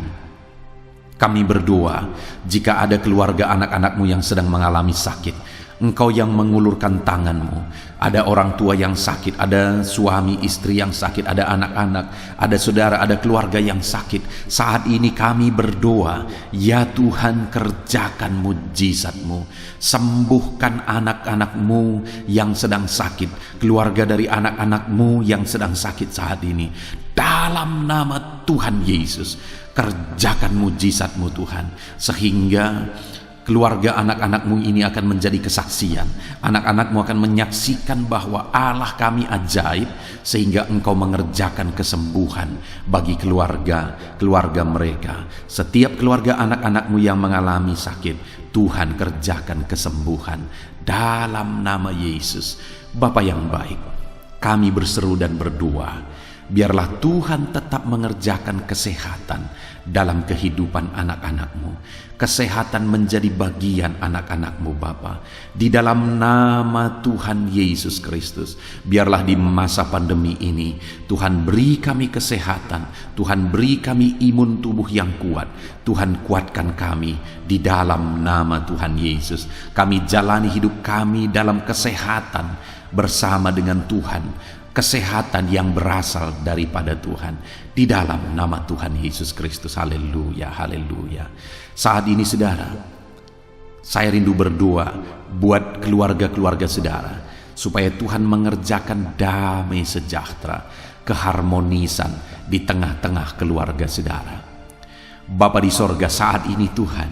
kami berdoa jika ada keluarga anak-anak-Mu yang sedang mengalami sakit, Engkau yang mengulurkan tangan-Mu. Ada orang tua yang sakit, ada suami istri yang sakit, ada anak-anak, ada saudara, ada keluarga yang sakit. Saat ini kami berdoa, ya Tuhan, kerjakan mujizat-Mu. Sembuhkan anak-anak-Mu yang sedang sakit, keluarga dari anak-anak-Mu yang sedang sakit saat ini. Dalam nama Tuhan Yesus, kerjakan mujizat-Mu Tuhan, sehingga keluarga anak-anak-Mu ini akan menjadi kesaksian. Anak-anak-Mu akan menyaksikan bahwa Allah kami ajaib, sehingga Engkau mengerjakan kesembuhan bagi keluarga mereka. Setiap keluarga anak-anak-Mu yang mengalami sakit, Tuhan kerjakan kesembuhan dalam nama Yesus. Bapa yang baik, kami berseru dan berdoa, biarlah Tuhan tetap mengerjakan kesehatan dalam kehidupan anak-anak-Mu. Kesehatan menjadi bagian anak-anak-Mu Bapa. Di dalam nama Tuhan Yesus Kristus, biarlah di masa pandemi ini Tuhan beri kami kesehatan, Tuhan beri kami imun tubuh yang kuat. Tuhan kuatkan kami di dalam nama Tuhan Yesus. Kami jalani hidup kami dalam kesehatan bersama dengan Tuhan, kesehatan yang berasal daripada Tuhan, di dalam nama Tuhan Yesus Kristus. Haleluya, haleluya. Saat ini saudara, saya rindu berdoa buat keluarga-keluarga saudara, supaya Tuhan mengerjakan damai sejahtera, keharmonisan di tengah-tengah keluarga saudara. Bapa di sorga, saat ini Tuhan,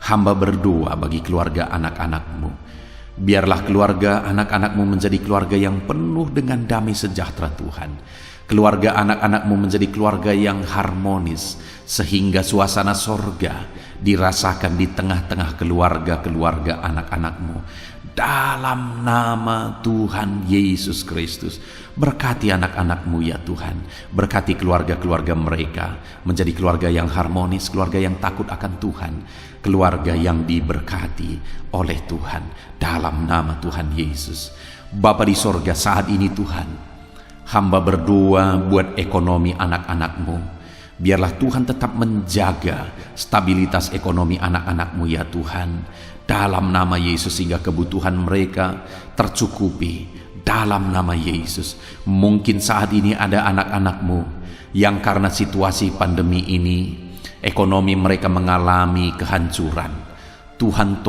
hamba berdoa bagi keluarga anak-anak-Mu. Biarlah keluarga anak-anak-Mu menjadi keluarga yang penuh dengan damai sejahtera Tuhan. Keluarga anak-anak-Mu menjadi keluarga yang harmonis, sehingga suasana sorga dirasakan di tengah-tengah keluarga-keluarga anak-anak-Mu. Dalam nama Tuhan Yesus Kristus, berkati anak-anak-Mu ya Tuhan. Berkati keluarga-keluarga mereka menjadi keluarga yang harmonis, keluarga yang takut akan Tuhan, keluarga yang diberkati oleh Tuhan, dalam nama Tuhan Yesus. Bapa di sorga, saat ini Tuhan, hamba berdoa buat ekonomi anak-anak-Mu. Biarlah Tuhan tetap menjaga stabilitas ekonomi anak-anak-Mu ya Tuhan, dalam nama Yesus, sehingga kebutuhan mereka tercukupi dalam nama Yesus. Mungkin saat ini ada anak-anak-Mu yang karena situasi pandemi ini ekonomi mereka mengalami kehancuran. Tuhan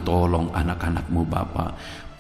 tolong anak-anak-Mu Bapa.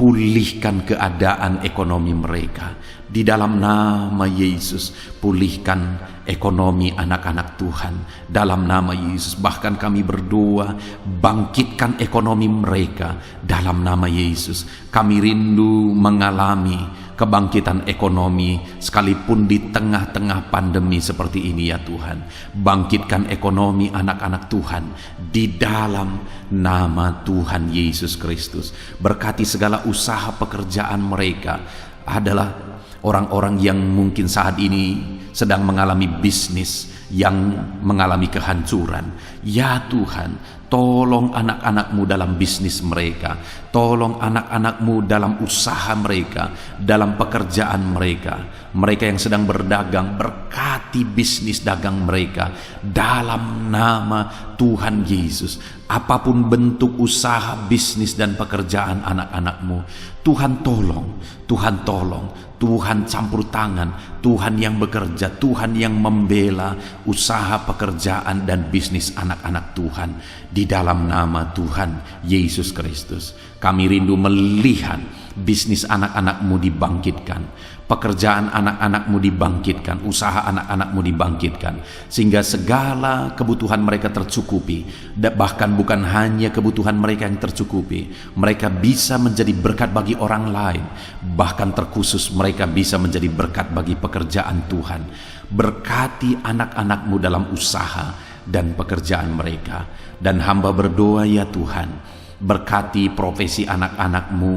Pulihkan keadaan ekonomi mereka di dalam nama Yesus. Pulihkan ekonomi anak-anak Tuhan dalam nama Yesus. Bahkan kami berdoa, bangkitkan ekonomi mereka dalam nama Yesus. Kami rindu mengalami kebangkitan ekonomi sekalipun di tengah-tengah pandemi seperti ini ya Tuhan. Bangkitkan ekonomi anak-anak Tuhan di dalam nama Tuhan Yesus Kristus. Berkati segala usaha pekerjaan mereka. Adalah orang-orang yang mungkin saat ini sedang mengalami bisnis yang mengalami kehancuran. Ya Tuhan, tolong anak-anak-Mu dalam bisnis mereka, tolong anak-anak-Mu dalam usaha mereka, dalam pekerjaan mereka. Mereka yang sedang berdagang, berkati bisnis dagang mereka dalam nama Tuhan Yesus. Apapun bentuk usaha, bisnis, dan pekerjaan anak-anak-Mu, Tuhan tolong, Tuhan tolong, Tuhan campur tangan, Tuhan yang bekerja, Tuhan yang membela usaha, pekerjaan, dan bisnis anak-anak Tuhan. Di dalam nama Tuhan Yesus Kristus, kami rindu melihat bisnis anak-anak-Mu dibangkitkan, pekerjaan anak-anak-Mu dibangkitkan, usaha anak-anak-Mu dibangkitkan, sehingga segala kebutuhan mereka tercukupi. Bahkan bukan hanya kebutuhan mereka yang tercukupi, mereka bisa menjadi berkat bagi orang lain. Bahkan terkhusus mereka bisa menjadi berkat bagi pekerjaan Tuhan. Berkati anak-anak-Mu dalam usaha dan pekerjaan mereka. Dan hamba berdoa, ya Tuhan, berkati profesi anak-anak-Mu,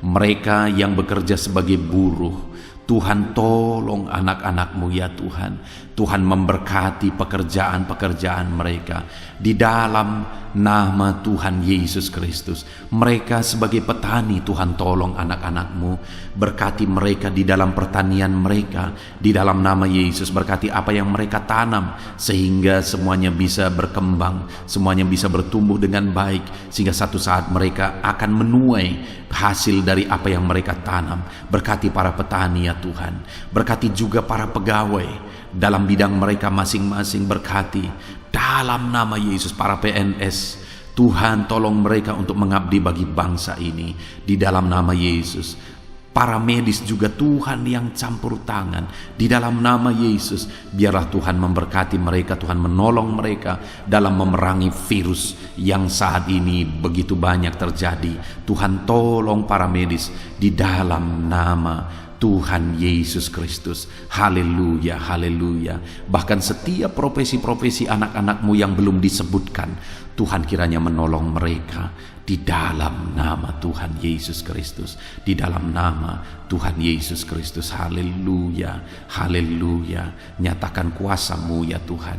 mereka yang bekerja sebagai buruh. Tuhan tolong anak-anak-Mu, ya Tuhan. Tuhan memberkati pekerjaan-pekerjaan mereka di dalam nama Tuhan Yesus Kristus. Mereka sebagai petani, Tuhan tolong anak-anak-Mu, berkati mereka di dalam pertanian mereka di dalam nama Yesus. Berkati apa yang mereka tanam sehingga semuanya bisa berkembang, semuanya bisa bertumbuh dengan baik, sehingga satu saat mereka akan menuai hasil dari apa yang mereka tanam. Berkati para petani, ya Tuhan. Berkati juga para pegawai dalam bidang mereka masing-masing. Berkati dalam nama Yesus para PNS. Tuhan tolong mereka untuk mengabdi bagi bangsa ini di dalam nama Yesus. Para medis juga Tuhan yang campur tangan di dalam nama Yesus. Biarlah Tuhan memberkati mereka, Tuhan menolong mereka dalam memerangi virus yang saat ini begitu banyak terjadi. Tuhan tolong para medis di dalam nama Tuhan Yesus Kristus. Haleluya, haleluya. Bahkan setiap profesi-profesi anak-anak-Mu yang belum disebutkan, Tuhan kiranya menolong mereka di dalam nama Tuhan Yesus Kristus. Di dalam nama Tuhan Yesus Kristus. Haleluya, haleluya. Nyatakan kuasa-Mu, ya Tuhan.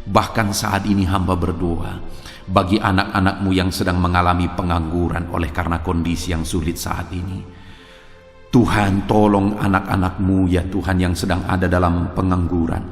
Bahkan saat ini hamba berdoa bagi anak-anak-Mu yang sedang mengalami pengangguran oleh karena kondisi yang sulit saat ini. Tuhan tolong anak-anak-Mu, ya Tuhan, yang sedang ada dalam pengangguran.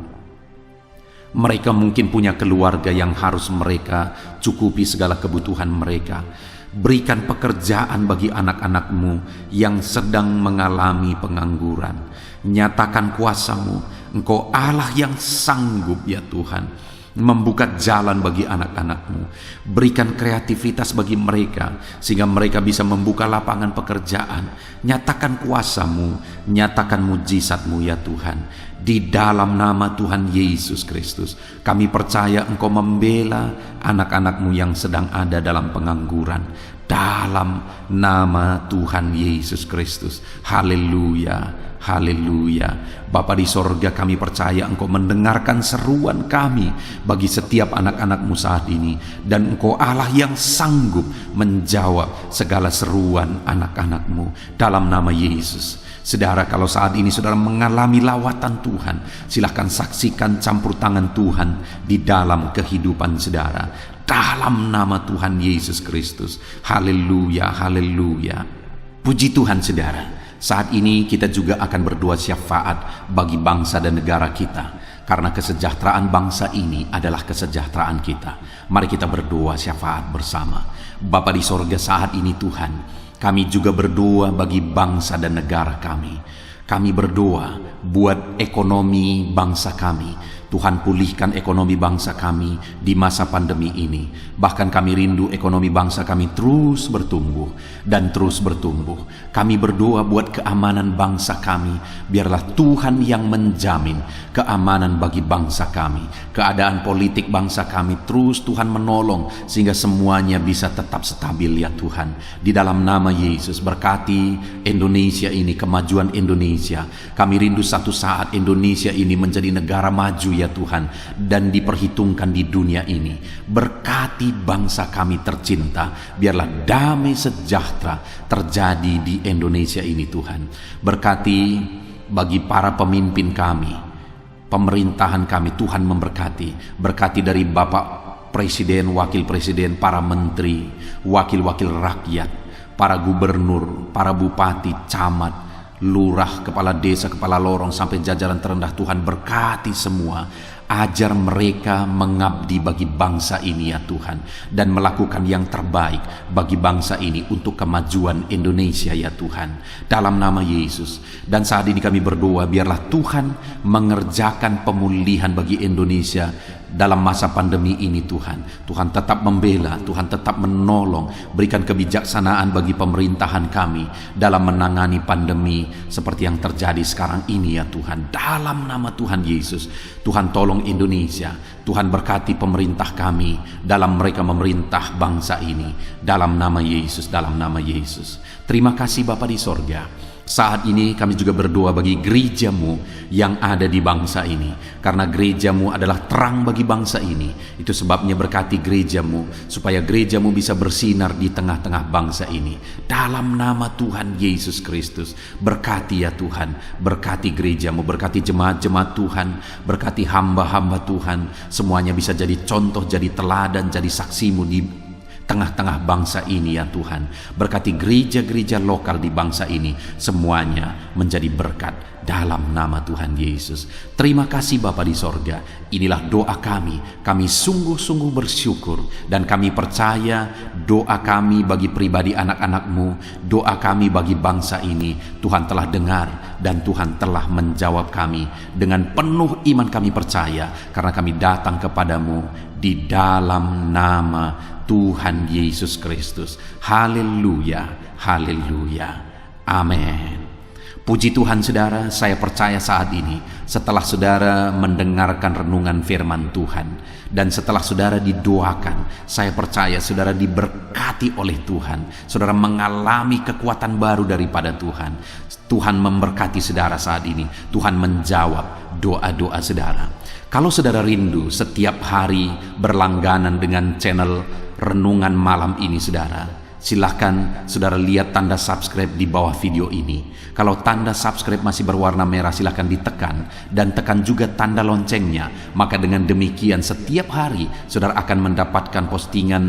Mereka mungkin punya keluarga yang harus mereka cukupi segala kebutuhan mereka. Berikan pekerjaan bagi anak-anak-Mu yang sedang mengalami pengangguran. Nyatakan kuasa-Mu. Engkau Allah yang sanggup, ya Tuhan, membuka jalan bagi anak-anak-Mu. Berikan kreativitas bagi mereka sehingga mereka bisa membuka lapangan pekerjaan. Nyatakan kuasa-Mu, nyatakan mujizat-Mu, ya Tuhan. Di dalam nama Tuhan Yesus Kristus, kami percaya Engkau membela anak-anak-Mu yang sedang ada dalam pengangguran. Dalam nama Tuhan Yesus Kristus. Haleluya. Haleluya. Bapa di sorga, kami percaya Engkau mendengarkan seruan kami bagi setiap anak-anak-Mu saat ini. Dan Engkau Allah yang sanggup menjawab segala seruan anak-anak-Mu dalam nama Yesus. Saudara, kalau saat ini saudara mengalami lawatan Tuhan, silahkan saksikan campur tangan Tuhan di dalam kehidupan saudara. Dalam nama Tuhan Yesus Kristus. Haleluya, haleluya. Puji Tuhan saudara. Saat ini kita juga akan berdoa syafaat bagi bangsa dan negara kita, karena kesejahteraan bangsa ini adalah kesejahteraan kita. Mari kita berdoa syafaat bersama. Bapa di sorga, saat ini Tuhan, kami juga berdoa bagi bangsa dan negara kami. Kami berdoa buat ekonomi bangsa kami. Tuhan, pulihkan ekonomi bangsa kami di masa pandemi ini. Bahkan kami rindu ekonomi bangsa kami terus bertumbuh dan terus bertumbuh. Kami berdoa buat keamanan bangsa kami. Biarlah Tuhan yang menjamin keamanan bagi bangsa kami. Keadaan politik bangsa kami terus Tuhan menolong sehingga semuanya bisa tetap stabil, ya Tuhan. Di dalam nama Yesus, berkati Indonesia ini, kemajuan Indonesia. Kami rindu satu saat Indonesia ini menjadi negara maju, ya Tuhan, dan diperhitungkan di dunia ini. Berkati bangsa kami tercinta, biarlah damai sejahtera terjadi di Indonesia ini Tuhan. Berkati bagi para pemimpin kami, pemerintahan kami. Tuhan memberkati. Berkati dari Bapak Presiden, Wakil Presiden, para menteri, wakil-wakil rakyat, para gubernur, para bupati, camat, lurah, kepala desa, kepala lorong, sampai jajaran terendah. Tuhan berkati semua. Ajar mereka mengabdi bagi bangsa ini ya Tuhan, dan melakukan yang terbaik bagi bangsa ini untuk kemajuan Indonesia ya Tuhan, dalam nama Yesus. Dan saat ini kami berdoa, biarlah Tuhan mengerjakan pemulihan bagi Indonesia dalam masa pandemi ini Tuhan. Tuhan tetap membela, Tuhan tetap menolong, berikan kebijaksanaan bagi pemerintahan kami dalam menangani pandemi seperti yang terjadi sekarang ini ya Tuhan, dalam nama Tuhan Yesus. Tuhan tolong Indonesia, Tuhan berkati pemerintah kami dalam mereka memerintah bangsa ini, dalam nama Yesus, dalam nama Yesus. Terima kasih Bapa di sorga. Saat ini kami juga berdoa bagi gerejamu yang ada di bangsa ini, karena gerejamu adalah terang bagi bangsa ini. Itu sebabnya berkati gerejamu, supaya gerejamu bisa bersinar di tengah-tengah bangsa ini, dalam nama Tuhan Yesus Kristus. Berkati ya Tuhan, berkati gerejamu, berkati jemaat-jemaat Tuhan, berkati hamba-hamba Tuhan, semuanya bisa jadi contoh, jadi teladan, jadi saksimu di tengah-tengah bangsa ini ya Tuhan. Berkati gereja-gereja lokal di bangsa ini, semuanya menjadi berkat dalam nama Tuhan Yesus. Terima kasih Bapa di sorga. Inilah doa kami. Kami sungguh-sungguh bersyukur, dan kami percaya doa kami bagi pribadi anak-anak-Mu, doa kami bagi bangsa ini, Tuhan telah dengar dan Tuhan telah menjawab kami. Dengan penuh iman kami percaya, karena kami datang kepadamu di dalam nama Tuhan Yesus Kristus. Haleluya, haleluya, amin. Puji Tuhan saudara, saya percaya saat ini setelah saudara mendengarkan renungan firman Tuhan, dan setelah saudara didoakan, saya percaya saudara diberkati oleh Tuhan. Saudara mengalami kekuatan baru daripada Tuhan. Tuhan memberkati saudara saat ini. Tuhan menjawab doa-doa saudara. Kalau saudara rindu setiap hari berlangganan dengan channel renungan malam ini saudara, silahkan saudara lihat tanda subscribe di bawah video ini. Kalau tanda subscribe masih berwarna merah, silahkan ditekan, dan tekan juga tanda loncengnya. Maka dengan demikian setiap hari saudara akan mendapatkan postingan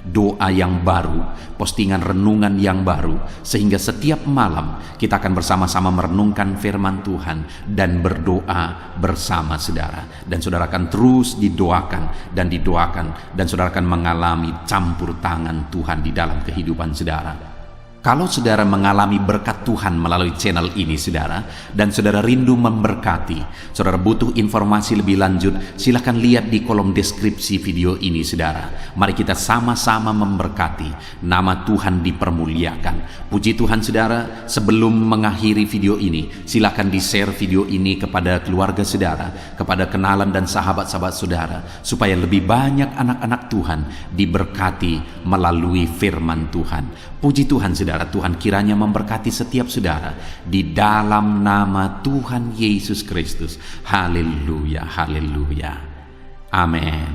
doa yang baru, postingan renungan yang baru, sehingga setiap malam kita akan bersama-sama merenungkan firman Tuhan dan berdoa bersama saudara. Dan saudara akan terus didoakan dan didoakan, dan saudara akan mengalami campur tangan Tuhan di dalam kehidupan saudara. Kalau saudara mengalami berkat Tuhan melalui channel ini saudara, dan saudara rindu memberkati, saudara butuh informasi lebih lanjut, silakan lihat di kolom deskripsi video ini saudara. Mari kita sama-sama memberkati, nama Tuhan dipermuliakan. Puji Tuhan saudara, sebelum mengakhiri video ini, silakan di-share video ini kepada keluarga saudara, kepada kenalan dan sahabat-sahabat saudara, supaya lebih banyak anak-anak Tuhan diberkati melalui firman Tuhan. Puji Tuhan saudara, Tuhan kiranya memberkati setiap saudara di dalam nama Tuhan Yesus Kristus. Haleluya, haleluya, amin.